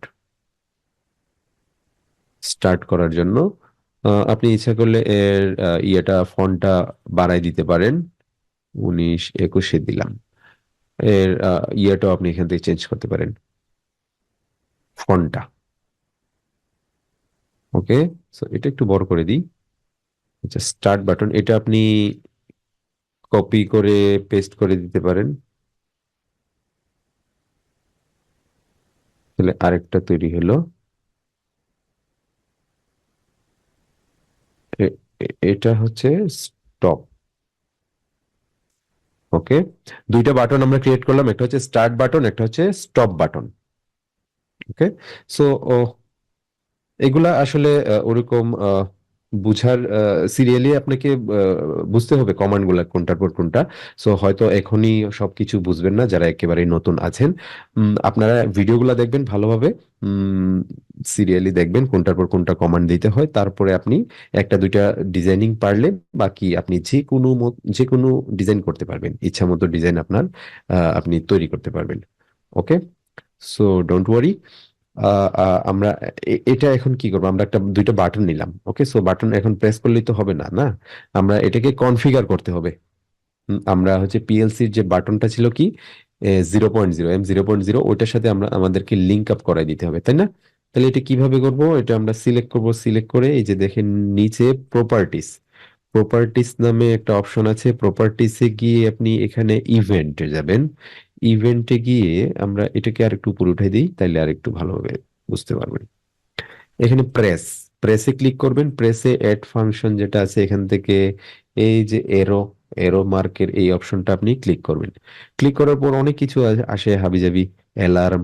স্টার্ট করার জন্য আপনি ইচ্ছা করলে এর ইয়েটা ফন্টটা বাড়াই দিতে পারেন, 19-21 দিলাম। এর ইয়েটাও আপনি এখান থেকে চেঞ্জ করতে পারেন, ফন্টটা। ওকে, সো এটা একটু বড় করে দিই। আচ্ছা, স্টার্ট বাটন এটা আপনি কপি করে পেস্ট করে দিতে পারেন, তাহলে আরেকটা তৈরি হলো। এটা হচ্ছে স্টপ। ওকে, দুইটা বাটন আমরা ক্রিয়েট করলাম, একটা হচ্ছে স্টার্ট বাটন, একটা হচ্ছে স্টপ বাটন। ওকে, সো এগুলা আসলে ওরকম বুঝার সিরিয়ালি আপনাকে বুঝতে হবে কমান্ড গুলা কোনটার পর কোনটা। সো হয়তো এখনই সবকিছু বুঝবেন না যারা একেবারে নতুন আছেন। আপনারা ভিডিওগুলো দেখবেন ভালোভাবে, সিরিয়ালি দেখবেন কোনটার পর কোনটা কমান্ড দিতে হয়, তারপরে আপনি একটা দুইটা ডিজাইনিং পারলে বাকি আপনি যে কোনো ডিজাইন করতে পারবেন, ইচ্ছা মতো ডিজাইন আপনার আপনি তৈরি করতে পারবেন। ওকে, সো ডোন্ট ওয়ারি। আমরা এটা এখন কি করবো, আমরা একটা দুইটা বাটন নিলাম। ওকে, সো বাটন এখন প্রেস করলেই তো হবে না, না, আমরা এটাকে কনফিগার করতে হবে। আমরা হচ্ছে পিএলসির যে বাটনটা ছিল কি 0.0, M0.0, ওইটার সাথে আমরা আমাদেরকে লিঙ্ক আপ করাই দিতে হবে, তাই না? তাহলে এটা কিভাবে করব, এটা আমরা সিলেক্ট করব, সিলেক্ট করে এই যে দেখেন নিচে প্রপার্টিস, প্রপার্টিস নামে একটা অপশন আছে, প্রপার্টিসে গিয়ে আপনি এখানে ইভেন্টে যাবেন। ইভেন্টে গিয়ে আমরা এটাকে আর একটু উপরে উঠাই দিই, তাইলে আর একটু ভালোভাবে বুঝতে পারবেন। এখানে প্রেসে ক্লিক করবেন, প্রেসে এড ফাংশন যেটা আছে এখান থেকে এই যে এরো, এরো মার্কের এই অপশনটা আপনি ক্লিক করবেন। ক্লিক করার পর অনেক কিছু আসে হাবিজাবি, alarm,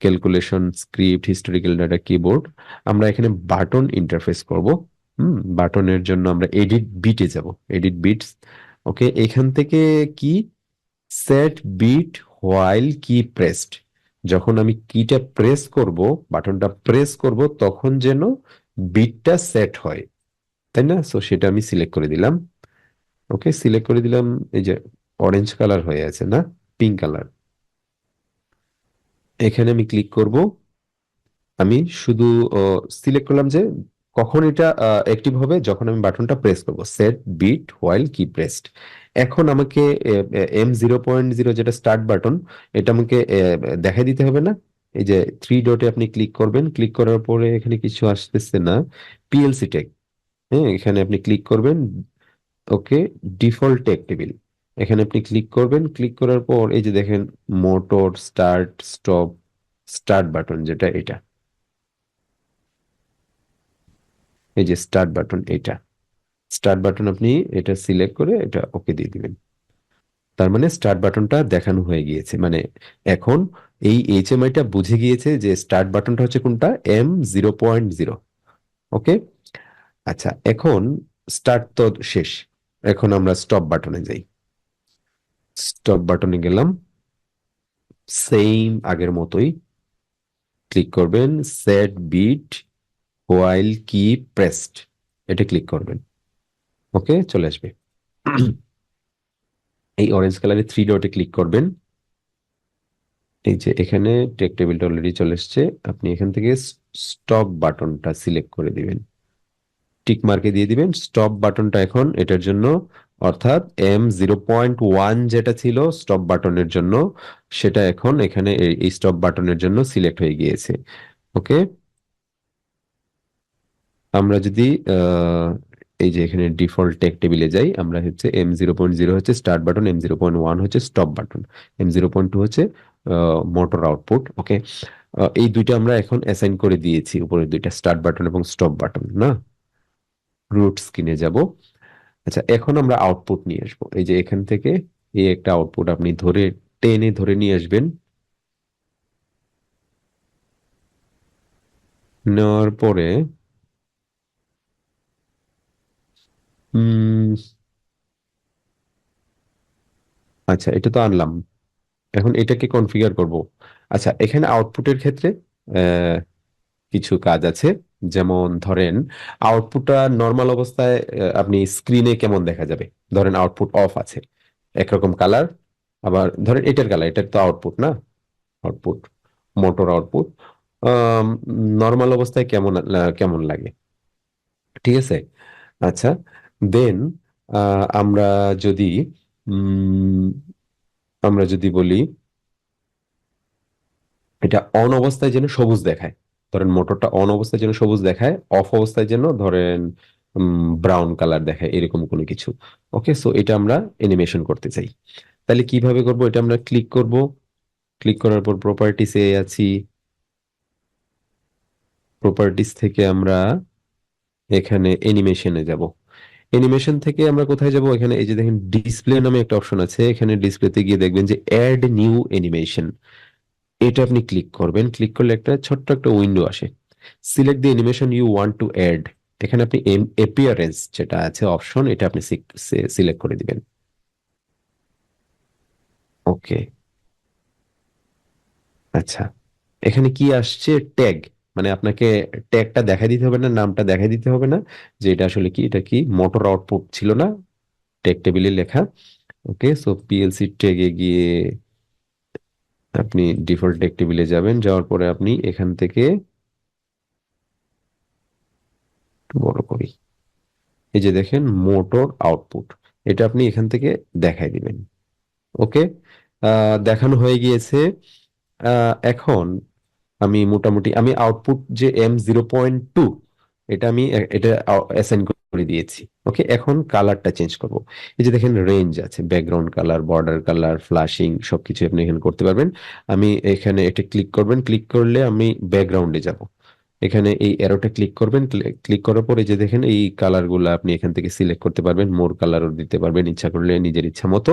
calculation, script, historical data, keyboard. আমরা এখানে বাটন ইন্টারফেস করব। বাটনের জন্য আমরা এডিট বিটে যাব, এডিট বিটস। ওকে, এখান থেকে কি set bit while key pressed, যখন আমি কিটা প্রেস করব, বাটনটা প্রেস করব, তখন যেন বিটটা সেট হয়, তাই না? সো সেটা আমি সিলেক্ট করে দিলাম। ওকে, সিলেক্ট করে দিলাম। এই যে অরেঞ্জ কালার হয়ে আছে না, পিঙ্ক কালার, এখানে আমি ক্লিক করব। আমি শুধু সিলেক্ট করলাম যে কখন এটা অ্যাক্টিভ হবে, যখন আমি বাটনটা প্রেস করব, set bit while key pressed. এখন আমাকে M0.0 যেটা স্টার্ট বাটন, এটা আমাকে দেখাই দিতে হবে না? এই যে থ্রি ডটে আপনি ক্লিক করবেন, ক্লিক করার পরে এখানে কিছু আসতেছে না, পিএলসি টেক, হ্যাঁ, এখানে আপনি ক্লিক করবেন। ওকে, ডিফল্ট টেক টেবিল, এখানে আপনি ক্লিক করবেন, ক্লিক করার পর এই যে দেখেন motor start stop, start button যেটা এটা, এই যে স্টার্ট বাটন এটা, স্টার্ট বাটন আপনি এটা সিলেক্ট করে এটা ওকে দিয়ে দিবেন। তার মানে স্টার্ট বাটনটা দেখানো হয়ে গিয়েছে, মানে এখন এই এইচএমআইটা বুঝে গিয়েছে যে স্টার্ট বাটনটা হচ্ছে কোনটা, M0.0। ওকে। আচ্ছা, এখন স্টার্ট তো শেষ, এখন আমরা স্টপ বাটনে যাই। স্টপ বাটনে গেলাম, সেম আগের মতোই ক্লিক করবেন, set bit while key pressed, এটা ক্লিক করবেন। ওকে, চলে আসবে। এই অরেঞ্জ কালারের থ্রি ডটে ক্লিক করবেন। এই যে এখানে টেক টেবিলটা অলরেডি চলে এসছে, আপনি এখান থেকে স্টপ বাটনটা সিলেক্ট করে দিবেন, টিক মার্কে দিয়ে দিবেন স্টপ বাটনটা এখন এটার জন্য, অর্থাৎ M0.1 যেটা ছিল স্টপ বাটনের জন্য, সেটা এখন এখানে এই স্টপ বাটনের জন্য সিলেক্ট হয়ে গিয়েছে। ওকে। আমরা যদি আহ, এই যে এখানে ডিফল্ট টেক টেবিলে যাই, আমরা হচ্ছে M0.0 হচ্ছে স্টার্ট বাটন, M0.1 হচ্ছে স্টপ বাটন, M0.2 হচ্ছে মোটর আউটপুট। ওকে। এই দুইটা আমরা এখন অ্যাসাইন করে দিয়েছি, উপরের দুইটা স্টার্ট বাটন এবং স্টপ বাটন না। রুট স্ক্রিনে যাব। আচ্ছা, এখন আমরা আউটপুট নিয়ে আসবো, এই যে এখান থেকে এই একটা আউটপুট আপনি ধরে টেনে ধরে নিয়ে আসবেন। নেওয়ার পরে উম আচ্ছা, এটা তো আনলাম, এখন এটাকে কনফিগার করব। আচ্ছা, এখানে আউটপুটের ক্ষেত্রে আহ, কিছু কাজ আছে। যেমন ধরেন আউটপুটটা নর্মাল অবস্থায় আপনি স্ক্রিনে কেমন দেখা যাবে, ধরেন আউটপুট অফ আছে, একরকম কালার। আবার ধরেন এটার কালার, এটার তো আউটপুট না, আউটপুট মোটর আউটপুট নর্মাল অবস্থায় কেমন কেমন লাগে, ঠিক আছে। আচ্ছা, দেন আমরা যদি উম, আমরা যদি বলি এটা অন অবস্থায় যেন সবুজ দেখায়, ধরেন মোটরটা অন অবস্থায় যেন সবুজ দেখায়, অফ অবস্থায় যেন ধরেন ব্রাউন কালার দেখায়, এরকম কোনো কিছু। ওকে, সো এটা আমরা অ্যানিমেশন করতে চাই, তাহলে কিভাবে করব, এটা আমরা ক্লিক করব, ক্লিক করার পর প্রপার্টিসে আছি, প্রপার্টিস থেকে আমরা এখানে অ্যানিমেশনে যাব। অ্যানিমেশন থেকে আমরা কোথায় যাব, এখানে এই যে দেখেন ডিসপ্লে নামে একটা অপশন আছে, এখানে ডিসপ্লেতে গিয়ে দেখবেন যে অ্যাড নিউ অ্যানিমেশন, এটা আপনি ক্লিক করবেন। ক্লিক করলে একটা ছোট্ট একটা উইন্ডো আসে, select the animation you want to add. এখানে আপনি অ্যাপিয়ারেন্স যেটা আছে অপশন, এটা আপনি সিলেক্ট করে দিবেন। ওকে। আচ্ছা, এখানে কি আসছে, ট্যাগ, মানে আপনাকে ট্যাগটা দেখা দিতে হবে না, নামটা দেখা দিতে হবে না, যে এটা আসলে কি, এটা কি মোটর আউটপুট ছিল না, ট্যাগ টেবিলে লেখা। ওকে, সো পিএলসি ট্যাগে গিয়ে আপনি ডিফল্ট ট্যাগ টেবিলে যাবেন, যাওয়ার পরে আপনি এখান থেকে একটু বড় করি, এই যে দেখেন মোটর আউটপুট, এটা আপনি এখান থেকে দেখাই দিবেন। ওকে, দেখানো হয়ে গিয়েছে। এখন আমি মোটামুটি আমি আউটপুট যে M0.2, এটা আমি এটা অ্যাসাইন করে দিয়েছি। ওকে, এখন কালারটা চেঞ্জ করব। এই যে দেখেন রেঞ্জ আছে, background colour, border colour, flashing, সবকিছু আপনি এখানে করতে পারবেন। আমি এখানে এটা ক্লিক করবেন, ক্লিক করলে আমি ব্যাকগ্রাউন্ডে যাব, এখানে এই অ্যারোটা ক্লিক করবেন, ক্লিক করার পরে যে দেখেন এই কালার গুলো আপনি এখান থেকে সিলেক্ট করতে পারবেন, মোর কালারও দিতে পারবেন ইচ্ছা করলে নিজের ইচ্ছা মতো।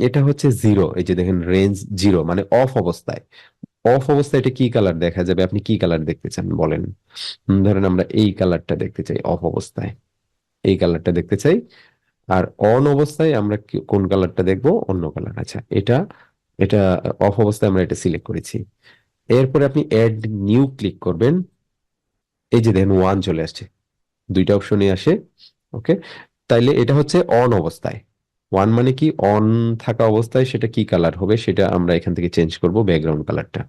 এটা হচ্ছে জিরো, এই যে দেখেন রেঞ্জ জিরো, মানে অফ অবস্থায়। অফ অবস্থায় এটা কি কালার দেখা যাবে, আপনি কি কালার দেখতে চান বলেন। ধরেন আমরা এই কালারটা দেখতে চাই অফ অবস্থায়, এই কালারটা দেখতে চাই। আর অন অবস্থায় আমরা কোন কালারটা দেখবো, অন্য কালার। আচ্ছা, এটা এটা অফ অবস্থায় আমরা এটা সিলেক্ট করেছি। এরপরে আপনি অ্যাড নিউ ক্লিক করবেন, এই যে দেখেন ওয়ান চলে আসছে, দুইটা অপশনই আসে। ওকে, তাইলে এটা হচ্ছে অন অবস্থায়, ওয়ান মানে কি, অন থাকা অবস্থায় সেটা কি কালার হবে, সেটা আমরা এখান থেকে চেঞ্জ করব, ব্যাকগ্রাউন্ড কালারটা,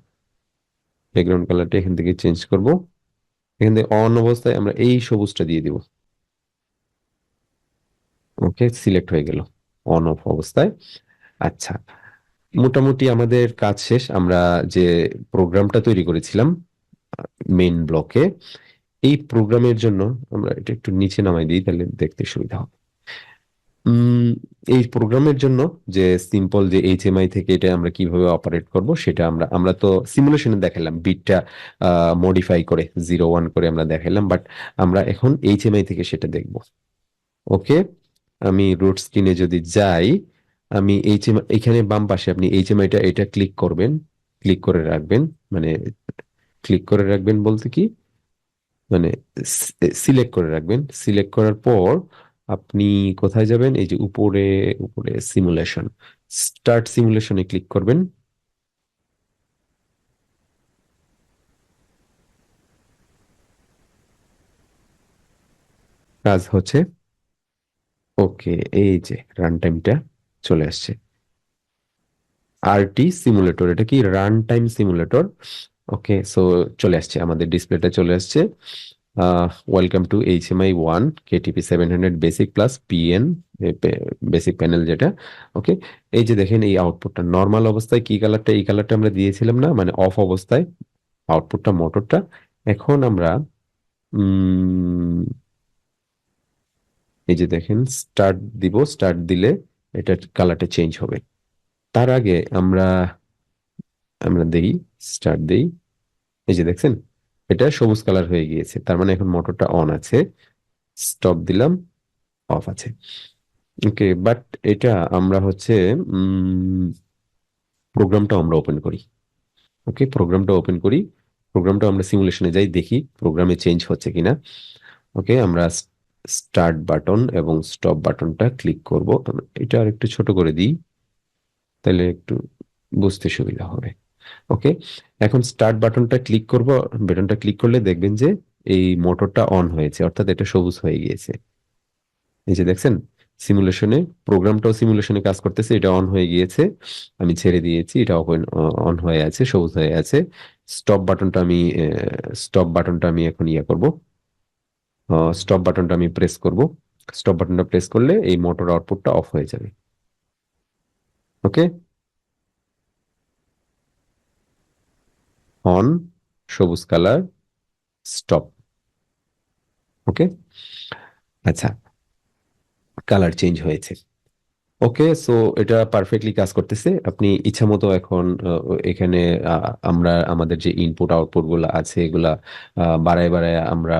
ব্যাকগ্রাউন্ড কালারটা এখান থেকে চেঞ্জ করব। এখান থেকে অন অবস্থায় আমরা এই সবুজটা দিয়ে দিব। ওকে, সিলেক্ট হয়ে গেল অন অফ অবস্থায়। আচ্ছা, মোটামুটি আমাদের কাজ শেষ। আমরা যে প্রোগ্রামটা তৈরি করেছিলাম মেইন ব্লকে, এই প্রোগ্রামের জন্য আমরা এটা একটু নিচে নামাই দিই, তাহলে দেখতে সুবিধা হবে। উম, এই প্রোগ্রামের জন্য যে সিম্পল যে এইচএমআই থেকে এটা আমরা কিভাবে অপারেট করব, সেটা আমরা আমরা তো সিমুলেশনে দেখালাম, বিটটা মডিফাই করে 0 1 করে আমরা দেখালাম, বাট আমরা এখন এইচএমআই থেকে সেটা দেখব। ওকে, আমি রুট স্ক্রিনে যদি যাই, আমি এখানে বাম পাশে আপনি এইচএমআইটা এটা ক্লিক করবেন, ক্লিক করে রাখবেন। মানে ক্লিক করে রাখবেন বলতে কি, মানে সিলেক্ট করে রাখবেন। সিলেক্ট করার পর আপনি কোথায় যাবেন, এই যে উপরে, উপরে সিমুলেশন, স্টার্ট সিমুলেশনে ক্লিক করবেন। কাজ হচ্ছে। ওকে, এই যে রান টাইমটা চলে আসছে। আরটি সিমুলেটর, এটা কি রান টাইম সিমুলেটর। ওকে, সো চলে আসছে, আমাদের ডিসপ্লেটা চলে আসছে। Welcome to HMI 1 KTP 700 basic plus PN, basic panel যেটা। ওকে, এই যে দেখেন এই আউটপুটটা নর্মাল অবস্থায় কি কালারটা, এই কালারটা আমরা দিয়েছিলাম না, মানে অফ অবস্থায় আউটপুটটা মোটরটা। এখন আমরা উম, এই যে দেখেন স্টার্ট দিব, স্টার্ট দিলে এটা কালারটা চেঞ্জ হবে। তার আগে আমরা আমরা দেই, স্টার্ট দেই, এই যে দেখছেন এটা সবুজ কালার হয়ে গিয়েছে, তার মানে এখন মোটরটা অন আছে। স্টপ দিলাম, অফ আছে। ওকে, বাট এটা আমরা হচ্ছে প্রোগ্রামটা আমরা ওপেন করি। ওকে, প্রোগ্রামটা ওপেন করি, প্রোগ্রামটা আমরা সিমুলেশনে যাই, দেখি প্রোগ্রামে চেঞ্জ হচ্ছে কিনা। ওকে, আমরা স্টার্ট বাটন এবং স্টপ বাটনটা ক্লিক করব। এটা আর একটু ছোট করে দিই, তাহলে একটু বুঝতে সুবিধা হবে। ওকে, এখন স্টার্ট বাটনটা ক্লিক করব। বাটনটা ক্লিক করলে দেখবেন যে এই মোটরটা অন হয়েছে, অর্থাৎ এটা সবুজ হয়ে গিয়েছে। এই যে দেখছেন সিমুলেশনে, প্রোগ্রামটাও সিমুলেশনে কাজ করতেছে, এটা অন হয়ে গিয়েছে। আমি ছেড়ে দিয়েছি, এটা অন হয়ে আছে, সবুজ হয়ে আছে। স্টপ বাটনটা আমি স্টপ বাটনটা আমি এখন ইয়ে করব, স্টপ বাটনটা আমি প্রেস করব। স্টপ বাটনটা প্রেস করলে এই মোটর আউটপুটটা অফ হয়ে যাবে। ওকে, অন, সবুজ কালার, স্টপ। ওকে, আচ্ছা, কালার চেঞ্জ হয়েছে। ওকে, সো এটা পারফেক্টলি কাজ করতেছে। আপনি ইচ্ছা মতো এখন এখানে আমরা আমাদের যে ইনপুট আউটপুট গুলো আছে এগুলা বাড়ায় বাড়ায় আমরা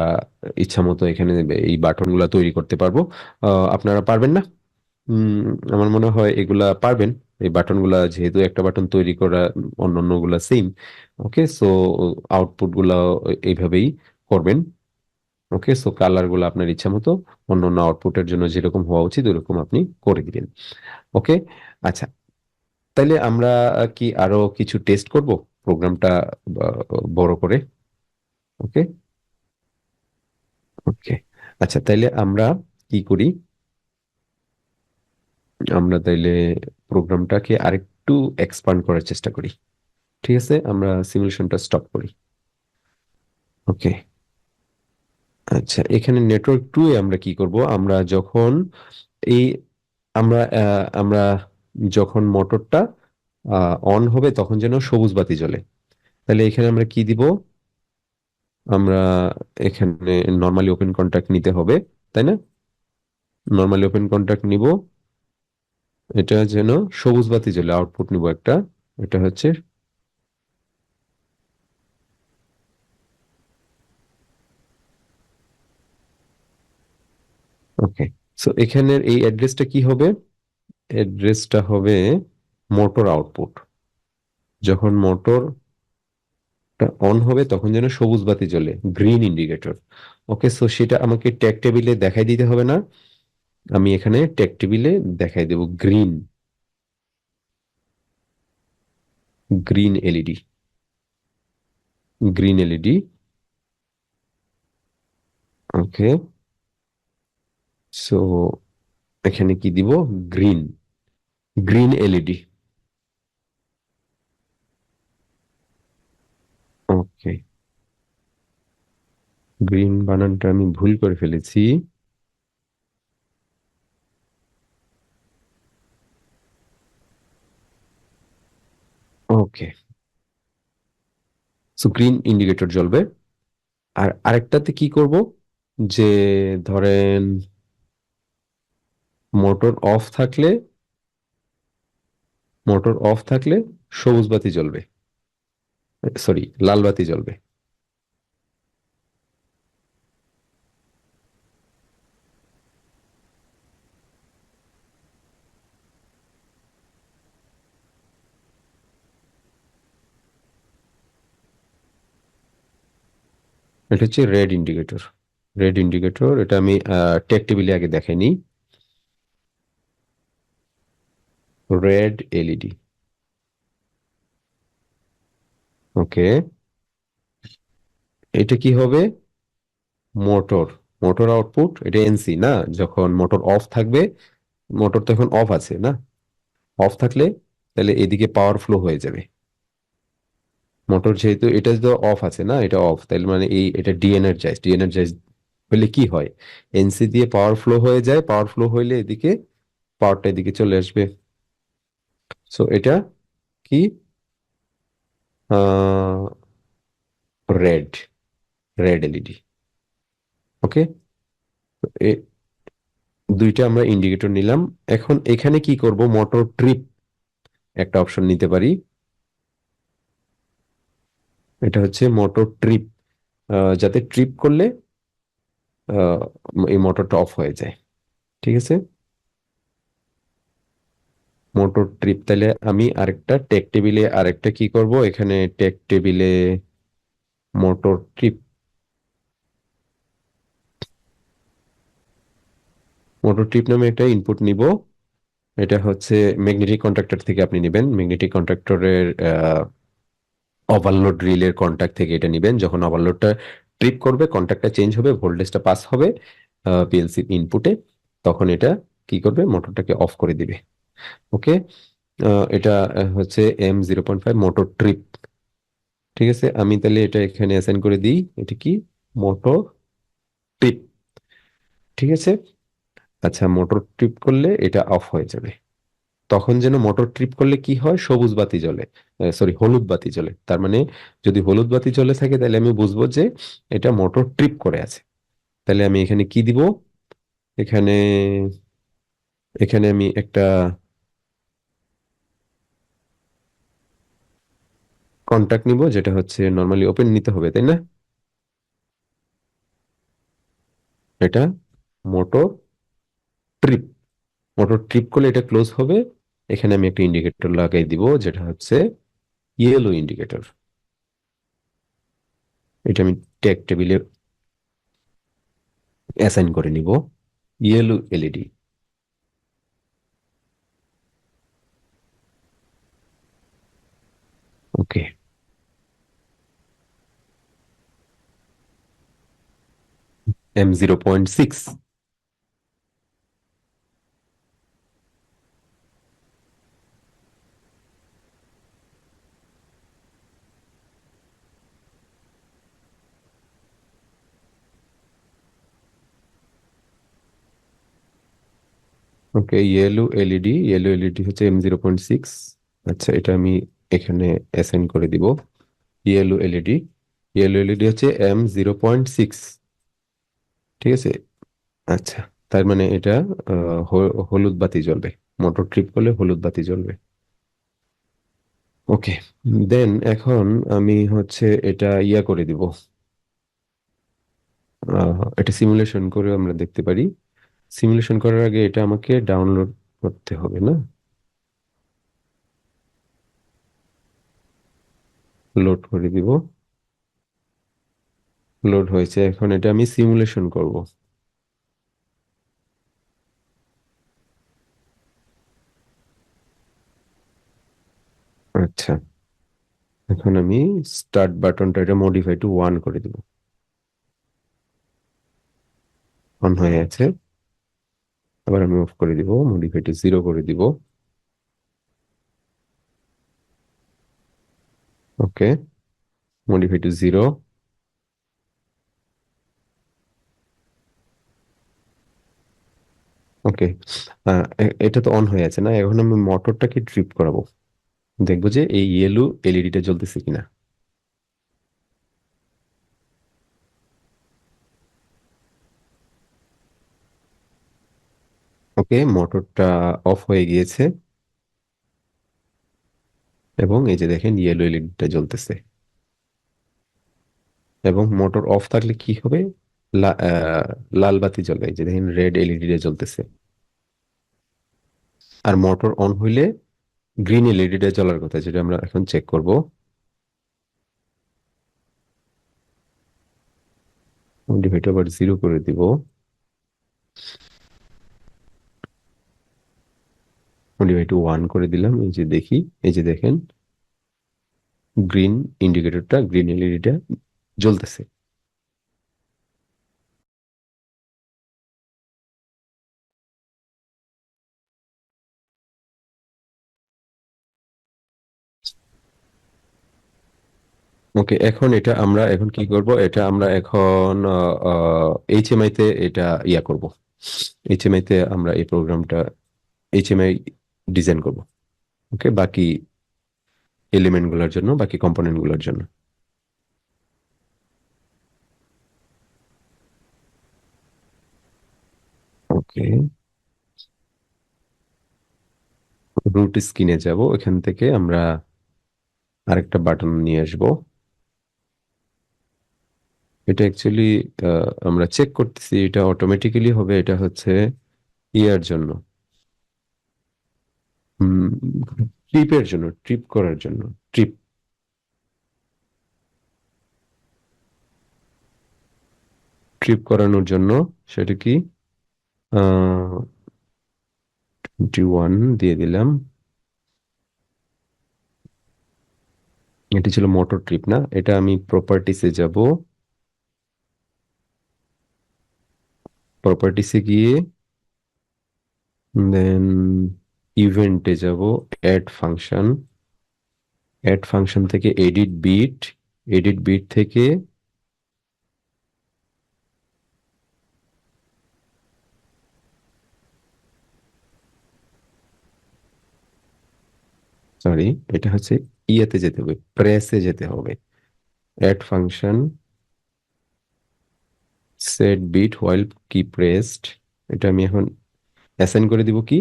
ইচ্ছা মতো এখানে এই বাটন গুলা তৈরি করতে পারবো। আপনারা পারবেন না? উম, আমার মনে হয় এগুলা পারবেন। এই বাটন গুলা যেহেতু একটা বাটন তৈরি করা, অন্যান্য গুলা সেম। ওকে, সো আউটপুট গুলা এইভাবেই করবেন। ওকে, সো কালার গুলো আপনার ইচ্ছা মতো অন্যান্য আউটপুটের জন্য যেরকম হওয়া উচিত ওরকম আপনি করে দিবেন। ওকে, আচ্ছা, তাইলে আমরা কি আরো কিছু টেস্ট করব প্রোগ্রামটা বড় করে? ওকে, ওকে, আচ্ছা, তাইলে আমরা কি করি, আমরা তাইলে প্রোগ্রামটাকে আরেকটু এক্সপান্ড করার চেষ্টা করি। ঠিক আছে, আমরা সিমুলেশনটা স্টপ করি। ওকে, আচ্ছা, এখানে নেটওয়ার্ক 2 এ আমরা কি করব, আমরা যখন এই আমরা যখন মোটরটা অন হবে তখন যেন সবুজ বাতি জ্বলে। তাহলে এখানে আমরা কি দিব, আমরা এখানে নর্মালি ওপেন কন্ট্যাক্ট নিতে হবে, তাই না? নর্মালি ওপেন কন্ট্যাক্ট নিব, এটা যেন সবুজ বাতি জ্বলে, আউটপুট নিব একটা, এটা হচ্ছে। ওকে, সো এখানের এই অ্যাড্রেসটা কি হবে, অ্যাড্রেসটা হবে মোটর আউটপুট। যখন মোটরটা অন হবে তখন যেন সবুজ বাতি জ্বলে, গ্রিন ইন্ডিকেটর। ওকে, সো সেটা আমাকে ট্যাগ টেবিলে দেখাই দিতে হবে না, আমি এখানে ট্যাগ টেবিলে দেখাই দেব green, green LED, green LED. Okay, so এখানে কি দিব, green, green LED. Okay, green বানানটা আমি ভুল করে ফেলেছি। ওকে, সো গ্রিন ইন্ডিকেটর জ্বলবে। আর আরেকটাতে কি করব, যে ধরেন মোটর অফ থাকলে, মোটর অফ থাকলে সবুজ বাতি জ্বলবে, সরি লাল বাতি জ্বলবে। এটা হচ্ছে রেড ইন্ডিকেটর। রেড ইন্ডিকেটর এটা আমি টেক টেবিলে আগে দেখে নিই। Red LED. ওকে, এটা কি হবে? মোটর। মোটর আউটপুট, এটা এনসি না? যখন মোটর অফ থাকবে, মোটর তো এখন অফ আছে না? অফ থাকলে তাহলে এদিকে পাওয়ার ফ্লো হয়ে যাবে। মোটর যেহেতু এটা তো অফ আছে না, এটা অফ, তাহলে মানে এটা ডিএনার্জাইজ। ডিএনার্জাইজ হলে কি হয়? এনসি দিয়ে পাওয়ার ফ্লো হয়ে যায়, পাওয়ার ফ্লো হইলে এদিকে পাওয়ারটা এদিকে চলে আসবে। সো এটা কি? Red, red LED. ওকে, দুইটা আমরা ইন্ডিকেটর নিলাম। এখন এখানে কি করব? মোটর ট্রিপ একটা অপশন নিতে পারি। এটা হচ্ছে মোটর ট্রিপ, যাতে ট্রিপ করলে আহ, এই মোটরটা অফ হয়ে যায়। ঠিক আছে, মোটর ট্রিপ। তাহলে আমি আরেকটা টেক টেবিলে আরেকটা কি করব, এখানে টেক টেবিলে মোটর ট্রিপ, মোটর ট্রিপ নামে একটা ইনপুট নিব। এটা হচ্ছে ম্যাগনেটিক কন্ট্রাক্টর থেকে আপনি নেবেন। ম্যাগনেটিক কন্ট্রাক্টরের ওভারলোড রিলের কন্ট্যাক্ট থেকে এটা নিবেন। যখন ওভারলোডটা ট্রিপ করবে, কন্ট্যাক্টটা চেঞ্জ হবে, ভোল্টেজটা পাস হবে পিএলসি ইনপুটে, তখন এটা কি করবে? মোটরটাকে অফ করে দিবে। ওকে, এটা হচ্ছে M0.5 মোটর ট্রিপ। ঠিক আছে, আমি তাহলে এটা এখানে অ্যাসাইন করে দিই। এটা কি? Motor trip. ঠিক আছে, আচ্ছা, মোটর ট্রিপ করলে এটা অফ হয়ে যাবে। তখন যেন মোটর ট্রিপ করলে কি হয়? সবুজ বাতি জ্বলে, সরি হলুদ বাতি জ্বলে। তার মানে যদি হলুদ বাতি জ্বলে থাকে তাহলে আমি বুঝবো যে এটা মোটর ট্রিপ করে আছে। তাহলে আমি এখানে কি দিব? এখানে এখানে আমি একটা কন্টাক্ট নিব, যেটা হচ্ছে নর্মালি ওপেন নিতে হবে, তাই না? এটা মোটর ট্রিপ। মোটর ট্রিপ করলে এটা ক্লোজ হবে। এখানে আমি একটা ইন্ডিকেটর লাগাই দিব, যেটা হচ্ছে ইয়েলো ইন্ডিকেটর। এটা আমি ট্যাগ টেবিলে অ্যাসাইন করে নিব, ইয়েলো এলইডি। ওকে, M0.6। ওকে, ইয়েলো এলইডি। ইয়েলো এলইডি হচ্ছে M0.6। আচ্ছা, এটা আমি এখানে অ্যাসাইন করে দিব, ইয়েলো এলইডি। ইয়েলো এলইডি হচ্ছে M0.6। ঠিক আছে, আচ্ছা, তার মানে এটা হলুদ বাতি জ্বলবে। মোটর ট্রিপ করলে হলুদ বাতি জ্বলবে। ওকে, দেন এখন আমি হচ্ছে এটা ইয়া করে দিব। এটা সিমুলেশন করে আমরা দেখতে পারি। সিমুলেশন করার আগে এটা আমাকে ডাউনলোড করতে হবে না? লোড করে দিব। লোড হয়েছে, এখন এটা আমি সিমুলেশন করব। আচ্ছা, এখন আমি স্টার্ট বাটনটা এটা মডিফাই টু 1 করে দিব। অন হয়ে আছে। আবার আমি অফ করে দিব, মডিফাই টু 0 করে দিব। ওকে, মডিফাই টু 0। ওকে, এটা তো অন হয়ে আছে না? এখন আমি মোটরটাকে ট্রিপ করাবো, দেখবো যে এই ইয়েলো এলইডিটা জ্বলতেছে কিনা। ওকে, মোটরটা অফ হয়ে গিয়েছে, এবং এই যে দেখেন ইয়েলো এলইডিটা জ্বলতেছে। এবং মোটর অফ থাকলে কি হবে? লাল বাতি জ্বলবে, এই যে দেখেন রেড এলইডিটা জ্বলতেছে। আর মোটর অন হইলে গ্রিন এলইডিটা জ্বলার কথা, যেটা আমরা এখন চেক করব। মডিফাইড আবার 0 করে দিব। মডিফাইড 1 করে দিলাম। এই যে দেখি, এই যে দেখেন গ্রিন ইন্ডিকেটরটা, গ্রিন এলইডিটা জ্বলতেছে। ওকে, এখন এটা আমরা এখন কি করব, এটা আমরা এখন এইচএমআই তে এটা করব। এইচএমআই তে আমরা এই প্রোগ্রামটা এইচএমআই ডিজাইন করব। ওকে, বাকি এলিমেন্ট গুলোর জন্য, বাকি কম্পোনেন্ট গুলোর জন্য। ওকে, রুট স্ক্রিনে যাব, এখান থেকে আমরা আরেকটা বাটন নিয়ে আসব। এটা অ্যাকচুয়ালি আমরা চেক করতেছি, এটা অটোমেটিক্যালি হবে, এটা হচ্ছে ইয়ার জন্য, ট্রিপের জন্য, ট্রিপ করার জন্য, ট্রিপ ট্রিপ করানোর জন্য। সেটা কি, 21 দিয়ে দিলাম। এটি ছিল মোটর ট্রিপ না, এটা আমি প্রপার্টিসে যাব। প্রপার্টিসে গিয়ে দেন ইভেন্টে যাব, অ্যাড ফাংশন। অ্যাড ফাংশন থেকে এডিট বিট, এডিট বিট থেকে সরি, এটা হচ্ছে ইয়েতে যেতে হবে, প্রেসে যেতে হবে। Add function set bit while key pressed, এটা আমি এখন অ্যাসাইন করে দিব কি,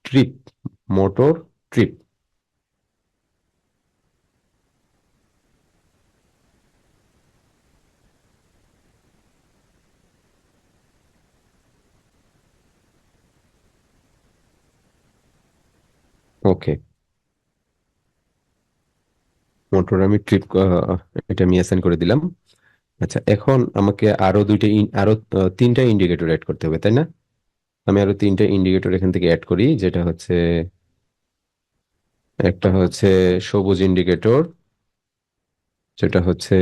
trip, motor trip. Okay, motor আমি ট্রিপ, এটা আমি অ্যাসাইন করে দিলাম। আচ্ছা, এখন আমাকে আরো আরো তিনটা ইন্ডিকেটর অ্যাড করতে হবে, তাই না? আমি আরো তিনটা ইন্ডিকেটর এখান থেকে অ্যাড করি, যেটা হচ্ছে একটা হচ্ছে সবুজ ইন্ডিকেটর, যেটা হচ্ছে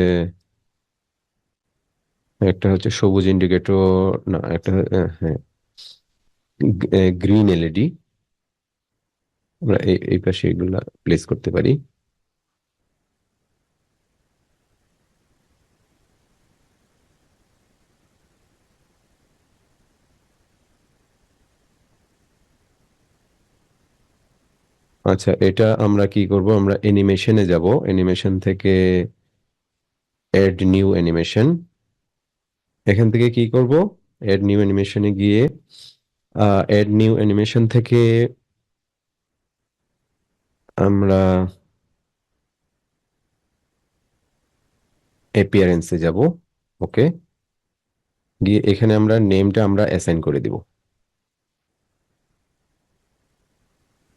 একটা হচ্ছে সবুজ ইন্ডিকেটর, না একটা হ্যাঁ, গ্রিন এলইডি। আমরা এই পাশে এগুলা প্লেস করতে পারি। আচ্ছা, এটা আমরা কি করব, আমরা অ্যানিমেশনে যাব, অ্যানিমেশন থেকে অ্যাড নিউ অ্যানিমেশন। এখান থেকে কি করব, অ্যাড নিউ অ্যানিমেশনে গিয়ে অ্যাড নিউ অ্যানিমেশন থেকে আমরা অ্যাপিয়ারেন্সে যাব। ওকে, গিয়ে এখানে আমরা নেমটা আমরা অ্যাসাইন করে দিব।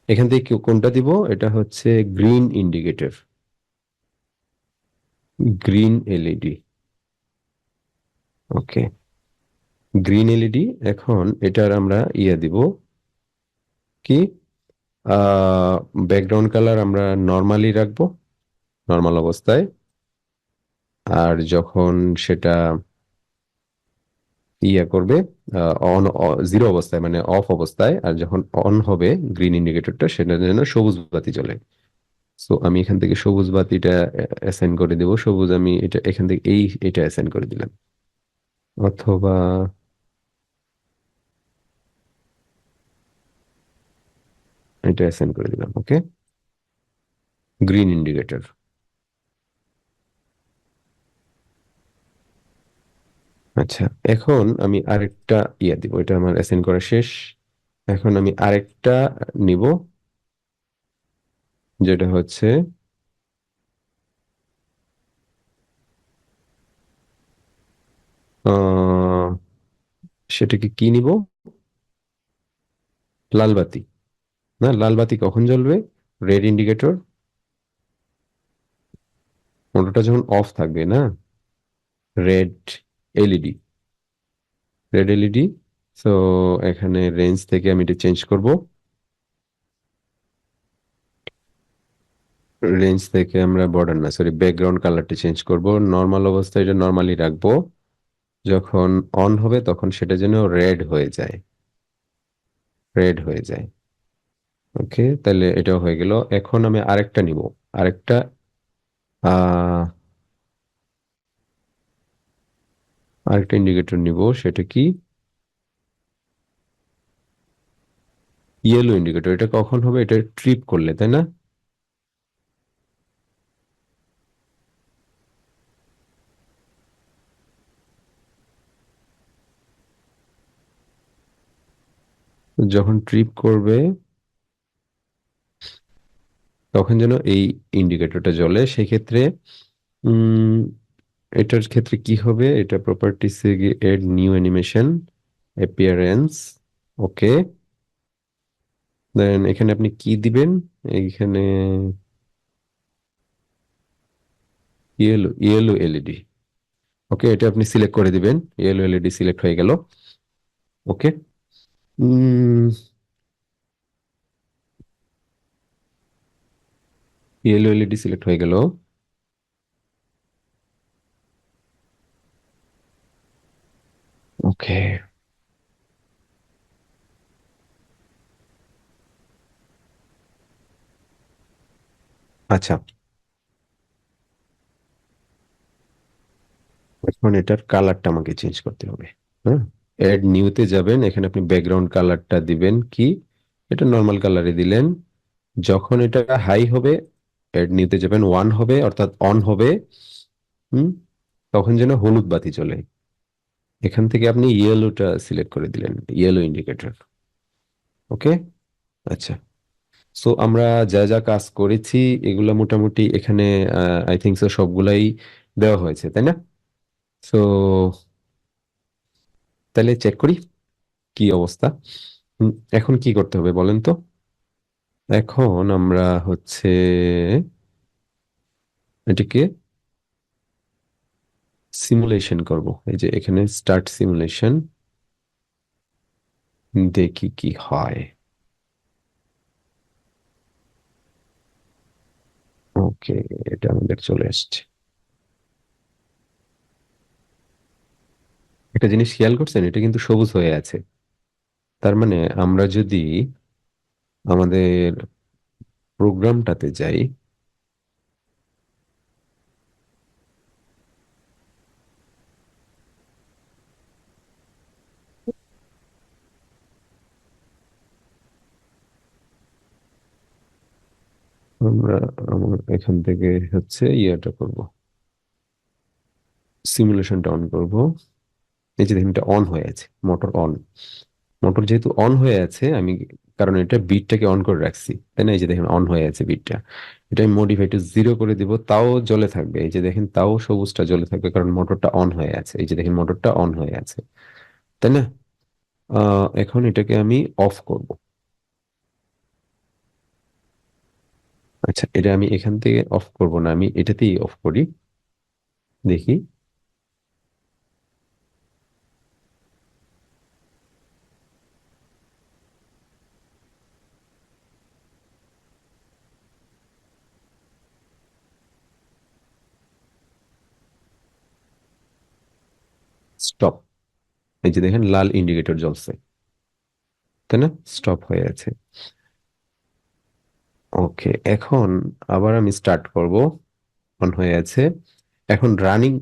এখান থেকে কোনটা দিব, এটা হচ্ছে green indicator, green LED. Okay, green LED. এখন এটার আমরা দিব কি, ব্যাকগ্রাউন্ড কালার আমরা নর্মালি রাখবো, নর্মাল অবস্থায়। আর যখন সেটা করবে, অন, জিরো অবস্থায় মানে অফ অবস্থায়, আর যখন অন হবে গ্রিন ইন্ডিকেটরটা, সেটা যেন সবুজ বাতি জ্বলে। সো আমি এখান থেকে সবুজ বাতিটা অ্যাসাইন করে দেব, সবুজ আমি এটা এখান থেকে এটা অ্যাসাইন করে দিলাম, অথবা এটা অ্যাসাইন করে দিলাম। ওকে, গ্রিন ইন্ডিকেটর। আচ্ছা, এখন আমি আরেকটা দিব, এটা আমার অ্যাসাইন করা শেষ। এখন আমি আরেকটা নিব, যেটা হচ্ছে আহ সেটাকে কি নিব, লাল বাতি। না, লাল বাতি কখন জ্বলবে, রেড ইন্ডিকেটর, মোটরটা যখন অফ থাকবে না, red LED. Red LED. So এখানে রেঞ্জ থেকে আমি এটা চেঞ্জ করব। রেঞ্জ থেকে আমরা বর্ডার না, সরি, ব্যাকগ্রাউন্ড কালারটা চেঞ্জ করব। নর্মাল অবস্থায় এটা নর্মালি রাখবো। যখন অন হবে তখন সেটা যেন রেড হয়ে যায়, রেড হয়ে যায়। ওকে, তাহলে এটাও হয়ে গেল। এখন আমি আরেকটা নিব, আরেকটা আহ আরেকটা ইন্ডিকেটর নিব। সেটা কি? Yellow indicator. এটা কখন হবে? এটা ট্রিপ করলে, তাই না? যখন ট্রিপ করবে তখন যেন এই ইন্ডিকেটরটা জ্বলে। সেক্ষেত্রে উম এটার ক্ষেত্রে কি হবে? এটা প্রপার্টিসে গিয়ে এড নিউ অ্যানিমেশন, অ্যাপিয়ারেন্স। ওকে, দেন এখানে আপনি কি দিবেন? এইখানে ইয়েলো, ইয়েলো এলইডি। ওকে, এটা আপনি সিলেক্ট করে দিবেন। ইয়েলো এলইডি সিলেক্ট হয়ে গেল। ওকে। উম ইয়েলো এলইডি সিলেক্ট হয়ে গেল। ওকে, আচ্ছা, এখন এটার কালারটা আমাকে চেঞ্জ করতে হবে। হ্যাঁ, এড নিউতে যাবেন, এখানে আপনি ব্যাকগ্রাউন্ড কালারটা দিবেন কি? এটা নর্মাল কালারে দিলেন। যখন এটা হাই হবে, এড নিউতে যাবেন, ওয়ান হবে অর্থাৎ অন হবে। হুম, তখন যেন হলুদ বাতি জ্বলে। এখান থেকে আপনি ইয়েলোটা সিলেক্ট করে দিলেন, ইয়েলো ইন্ডিকেটর। ওকে, আচ্ছা। সো আমরা যা যা কাজ করেছি এগুলা মোটামুটি এখানে আই থিঙ্ক সো সবগুলাই দেওয়া হয়েছে, তাই না? সো তাহলে চেক করি কি অবস্থা। হুম, এখন কি করতে হবে বলেন তো? এখন আমরা হচ্ছে এটিকে সিমুলেশন করব। এই যে এখানে স্টার্ট সিমুলেশন, দেখি কি হয়। ওকে, এটা আমাদের চলে আসছে। একটা জিনিস খেয়াল করছেন, এটা কিন্তু সবুজ হয়ে আছে। তার মানে আমরা যদি আমাদের প্রোগ্রামটাতে যাই, আমরা আমার এখান থেকে হচ্ছে ইয়েটা করব, সিমুলেশনটা অন করব। এই যে দেখুন এটা অন হয়ে আছে, মোটর অন। মোটর যেহেতু অন হয়ে আছে, আমি কারণ এটা বিটটাকে অন করে রাখছি, তাই না? এই যে দেখেন অন হয়ে আছে বিটটা। এটা আমি মডিফাই টু জিরো করে দিব, তাও জ্বলে থাকবে। এই যে দেখেন তাও সবুজটা জ্বলে থাকবে, কারণ মোটরটা অন হয়ে আছে। এই যে দেখেন মোটরটা অন হয়ে আছে, তাই না? এখন এটাকে আমি অফ করব। আচ্ছা, এটা আমি এখান থেকে অফ করব না, আমি এটাতেই অফ করি, দেখি। স্টপ। এই যে দেখেন লাল ইন্ডিকেটর জ্বলছে, তাই না? স্টপ হয়ে আছে। ওকে, এখন আবার আমি স্টার্ট করব। অন হয়ে আছে। এখন রানিং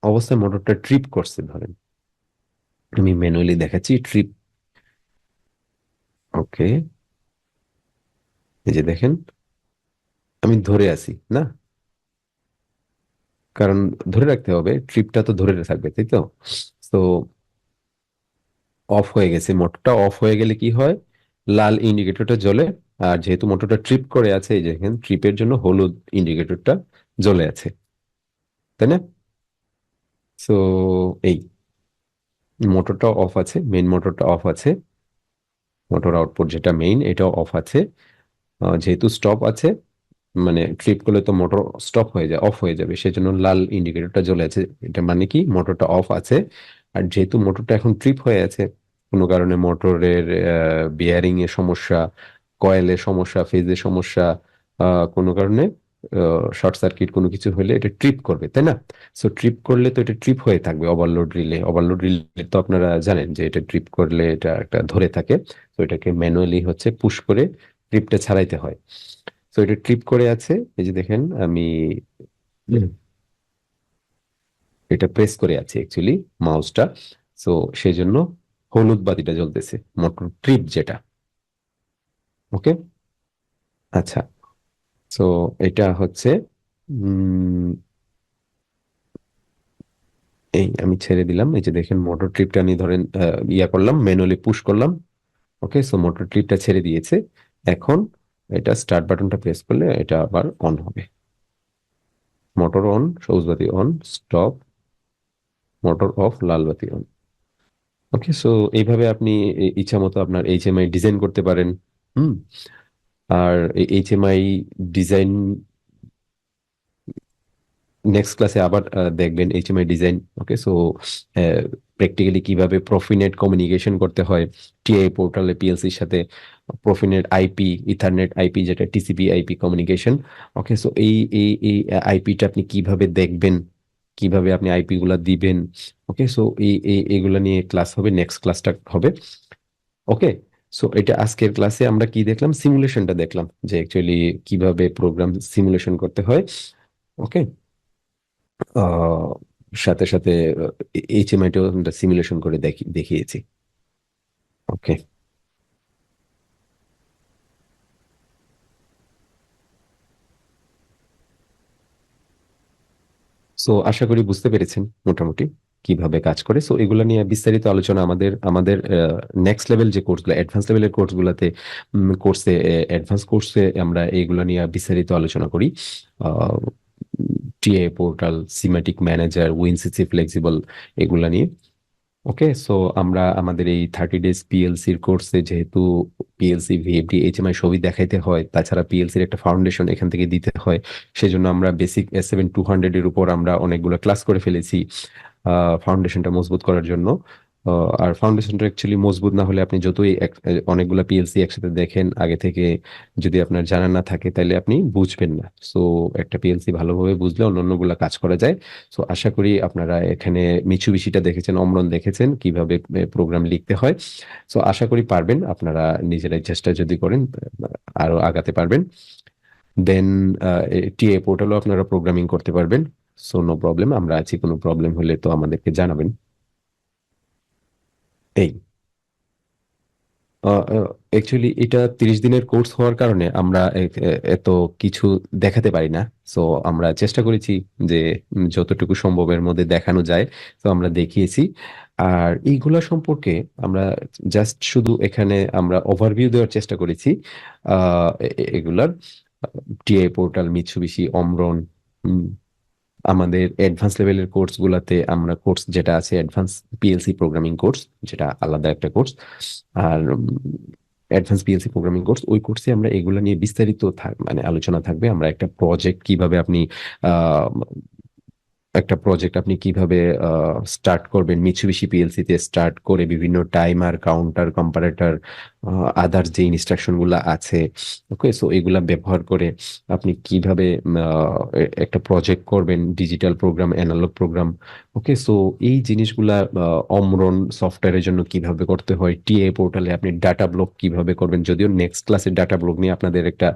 অবস্থায় মোটরটা ট্রিপ করছে ধরেন, আমি ম্যানুয়ালি দেখাচ্ছি ট্রিপ। ওকে, এই যে দেখেন আমি ধরে আছি না, কারণ ধরে রাখতে হবে, ট্রিপটা তো ধরে থাকবে, তাই তো? তো অফ হয়ে গেছে, মোটরটা অফ হয়ে গেলে কি হয়? লাল ইন্ডিকেটরটা জ্বলে। আর যেহেতু মোটরটা ট্রিপ করে আছে, এই যে দেখেন ট্রিপের জন্য হলুদ ইন্ডিকেটরটা জ্বলে আছে, তাই না? সো এই মোটরটা অফ আছে, মেইন মোটরটা অফ আছে। মোটর আউটপুট যেটা মেইন, এটাও অফ আছে। যেহেতু স্টপ আছে, মানে ট্রিপ করলে তো মোটর স্টপ হয়ে যায়, অফ হয়ে যাবে, সেজন্য লাল ইন্ডিকেটরটা জ্বলে আছে। এটা মানে কি মোটরটা অফ আছে। আর যেহেতু মোটরটা এখন ট্রিপ হয়ে আছে, কোনো কারণে মোটরের বিয়ারিং এর সমস্যা, কয়েলের সমস্যা, ফেজের সমস্যা, কোনো কারণে শর্ট সার্কিট কোনো কিছু হলে এটা ট্রিপ করবে, তাই না? সো ট্রিপ করলে তো এটা ট্রিপ হয়ে থাকবে ওভারলোড রিলে তো আপনারা জানেন যে এটা ট্রিপ করলে এটা একটা ধরে থাকে। তো এটাকে ম্যানুয়ালি হচ্ছে পুশ করে ট্রিপটা ছাড়াইতে হয়। তো এটা ট্রিপ করে আছে, এই যে দেখেন আমি এটা প্রেস করে আছি অ্যাকচুয়ালি মাউসটা। সো সেই জন্য হলুদ বাতিটা জ্বলতেছে, মোটর ট্রিপ যেটা। ওকে, আচ্ছা। সো এটা হচ্ছে উম, এই আমি ছেড়ে দিলাম, এই যে দেখেন মোটর ট্রিপটা আমি ধরেন ইয়া করলাম, ম্যানুয়ালি পুশ করলাম। ওকে, সো মোটর ট্রিপটা ছেড়ে দিয়েছে। এখন এটা স্টার্ট বাটনটা প্রেস করলে এটা আবার অন হবে। মোটর অন, সবুজ বাতি অন, স্টপ, মোটর অফ, লাল বাতি অন। ওকে, সো এইভাবে আপনি ইচ্ছা মতো আপনার এইচএমআই ডিজাইন করতে পারেন। হুম। আর এইচএমআই ডিজাইন নেক্সট ক্লাসে আবার দেখবেন এইচএমআই ডিজাইন। ওকে, সো প্র্যাকটিক্যালি কিভাবে প্রফিনেট কমিউনিকেশন করতে হয় টিআই পোর্টালে পিএলসির সাথে, প্রফিনেট আইপি, ইথারনেট আইপি যেটা টিসিপি আইপি কমিউনিকেশন। ওকে, সো এই এই এই আইপিটা আপনি কিভাবে দেখবেন, কিভাবে আপনি আইপি গুলা দিবেন। ওকে, সো এইগুলা নিয়ে ক্লাস হবে, নেক্সট ক্লাসটা হবে। ওকে, সো এটা আজকের ক্লাসে আমরা কি দেখলাম, সিমুলেশনটা দেখলাম যে অ্যাকচুয়ালি কিভাবে প্রোগ্রাম সিমুলেশন করতে হয়। ওকে, আহ, সাথে সাথে এইচএমআইটাও আমরা সিমুলেশন করে দেখিয়েছি। ওকে, সো আশা করি বুঝতে পেরেছেন মোটামুটি কিভাবে কাজ করে। সো এগুলো নিয়ে বিস্তারিত আলোচনা আমাদের আমাদের নেক্সট লেভেল যে কোর্সগুলো, অ্যাডভান্স লেভেলের কোর্সগুলোতে, অ্যাডভান্স কোর্সে আমরা এইগুলো নিয়ে বিস্তারিত আলোচনা করি। TA portal, Simatic manager, WinCC flexible, এগুলা নিয়ে। ওকে, সো আমরা আমাদের এই 30 ডেজ পিএলসির কোর্সে যেহেতু পিএলসি ভিএফডি এইচএমআই সবই দেখাইতে হয়, তাছাড়া পিএলসির একটা ফাউন্ডেশন এখান থেকে দিতে হয়, সেজন্য আমরা বেসিক S7-200 এর উপর আমরা অনেকগুলো ক্লাস করে ফেলেছি ফাউন্ডেশনটা মজবুত করার জন্য। আর ফাউন্ডেশনটা অ্যাকচুয়ালি মজবুত না হলে আপনি যতই অনেকগুলো পিএলসি একসাথে দেখেন আগে থেকে, যদি আপনার জানা না থাকে তাহলে আপনি বুঝবেন না। সো একটা পিএলসি ভালোভাবে বুঝলে অন্যান্যগুলো কাজ করা যায়। সো আশা করি আপনারা এখানে মিচুবিশিটা দেখেছেন, অমরন দেখেছেন কিভাবে প্রোগ্রাম লিখতে হয়। সো আশা করি পারবেন, আপনারা নিজেরাই চেষ্টা যদি করেন আরো আগাতে পারবেন। দেন টিএ পোর্টালও আপনারা প্রোগ্রামিং করতে পারবেন। সো নো প্রবলেম, আমরা আছি, কোনো প্রবলেম হলে তো আমাদেরকে জানাবেন। এই অ্যাকচুয়ালি এটা 30 দিনের কোর্স হওয়ার কারণে আমরা এত কিছু দেখাতে পারি না। সো আমরা চেষ্টা করেছি যে যতটুকু সম্ভবের মধ্যে দেখানো যায় তো আমরা দেখিয়েছি। আর এইগুলা সম্পর্কে আমরা জাস্ট শুধু এখানে আমরা ওভারভিউ দেওয়ার চেষ্টা করেছি এগুলার। টিআই পোর্টাল, মিৎসুবিশি, অমরন, আমাদের অ্যাডভান্স লেভেলের কোর্স গুলাতে আমরা কোর্স যেটা আছে অ্যাডভান্স পিএলসি প্রোগ্রামিং কোর্স, যেটা আলাদা একটা কোর্স। আর অ্যাডভান্স পিএলসি প্রোগ্রামিং কোর্স, ওই কোর্সে আমরা এগুলা নিয়ে বিস্তারিত মানে আলোচনা থাকবে। আমরা একটা প্রজেক্ট কিভাবে আপনি আহ একটা প্রজেক্ট আপনি কিভাবে স্টার্ট করবেন, মিৎসুবিশি পিএলসি তে স্টার্ট করে বিভিন্ন টাইমার, কাউন্টার, কম্পারেটর, আদার্স যে ইনস্ট্রাকশন গুলা আছে। ওকে, সো এগুলা ব্যবহার করে আপনি কিভাবে একটা প্রজেক্ট করবেন, ডিজিটাল প্রোগ্রাম, অ্যানালগ প্রোগ্রাম। ওকে, সো এই জিনিসগুলা অমরন সফটওয়্যারের জন্য কিভাবে করতে হয়, টিএ পোর্টালে আপনি ডাটা ব্লক কিভাবে করবেন, যদিও নেক্সট ক্লাসে ডাটা ব্লক নিয়ে আপনাদের একটা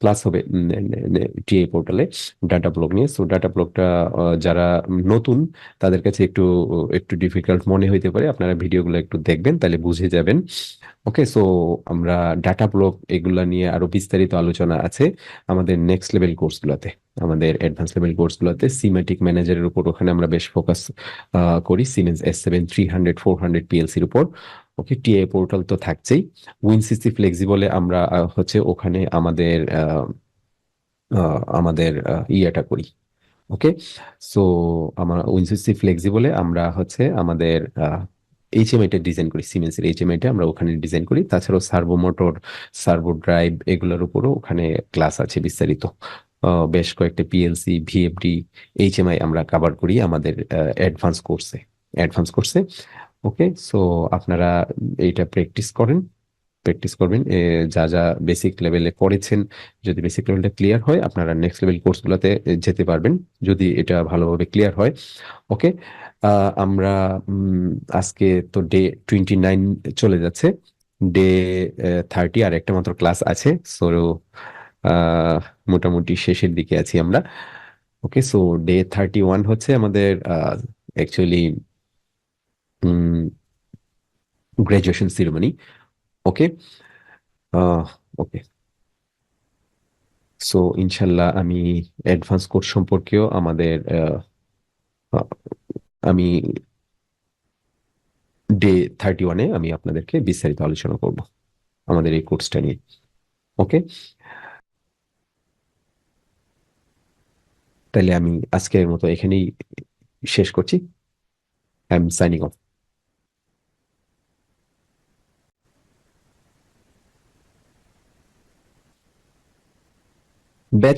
ক্লাস হবে টিএ পোর্টালে ডাটা ব্লক নিয়ে। সো ডাটা ব্লকটা যারা নতুন তাদের কাছে একটু একটু ডিফিকাল্ট মনে হইতে পারে, আপনারা ভিডিওগুলো একটু দেখবেন তাহলে বুঝে যাবেন। ওকে, সো আমরা ডাটা ব্লক এগুলা নিয়ে আরো বিস্তারিত আলোচনা আছে আমাদের নেক্সট লেভেল কোর্সগুলোতে। আমাদের অ্যাডভান্স লেভেল কোর্সগুলোতে সিমেটিক ম্যানেজারের উপর ওখানে আমরা বেশ ফোকাস করি, সিমেন্স S7-300-400 পিএলসির উপর। ওকে, টিএ পোর্টাল তো থাকছেই। উইনসিসি ফ্লেক্সিবলে আমরা হচ্ছে ওখানে আমাদের ইয়েটা করি। ওকে, সো আমার উইনসিসি ফ্লেক্সিবলে আমরা হচ্ছে আমাদের এইচএমআইটা ডিজাইন করি, সিমেন্সের এইচএমআইটা আমরা ওখানে ডিজাইন করি। তাছাড়াও সার্ভো মোটর, সার্ভো ড্রাইভ এগুলোর উপরও ওখানে ক্লাস আছে বিস্তারিত। বেশ কয়েকটা পিএলসি, ভিএফডি, এইচএমআই আমরা কভার করি আমাদের অ্যাডভান্স কোর্সে। অ্যাডভান্স কোর্সে। ওকে, সো আপনারা এইটা প্র্যাকটিস করবেন যা যা বেসিক লেভেলে করেছেন। যদি বেসিক লেভেলটা ক্লিয়ার হয় আপনারা নেক্সট লেভেল কোর্সগুলোতে যেতে পারবেন, যদি এটা ভালোভাবে ক্লিয়ার হয়। ওকে, আমরা আজকে তো ডে 29 চলে যাচ্ছে, ডে 30 আর একটা মাত্র ক্লাস আছে। সো মোটামুটি শেষের দিকে আছি আমরা। ওকে, সো ডে 31 হচ্ছে আমাদের অ্যাকচুয়ালি গ্রাজুয়েশন সিরিমনি। ওকে, ওকে, সো ইনশাল্লাহ আমি অ্যাডভান্স কোর্স সম্পর্কেও আহ, আমি ডে 31-এ আমি আপনাদেরকে বিস্তারিত আলোচনা করব আমাদের এই কোর্সটা নিয়ে। ওকে, তাহলে আমি আজকের মতো এখানেই শেষ করছি। I am signing off. Batch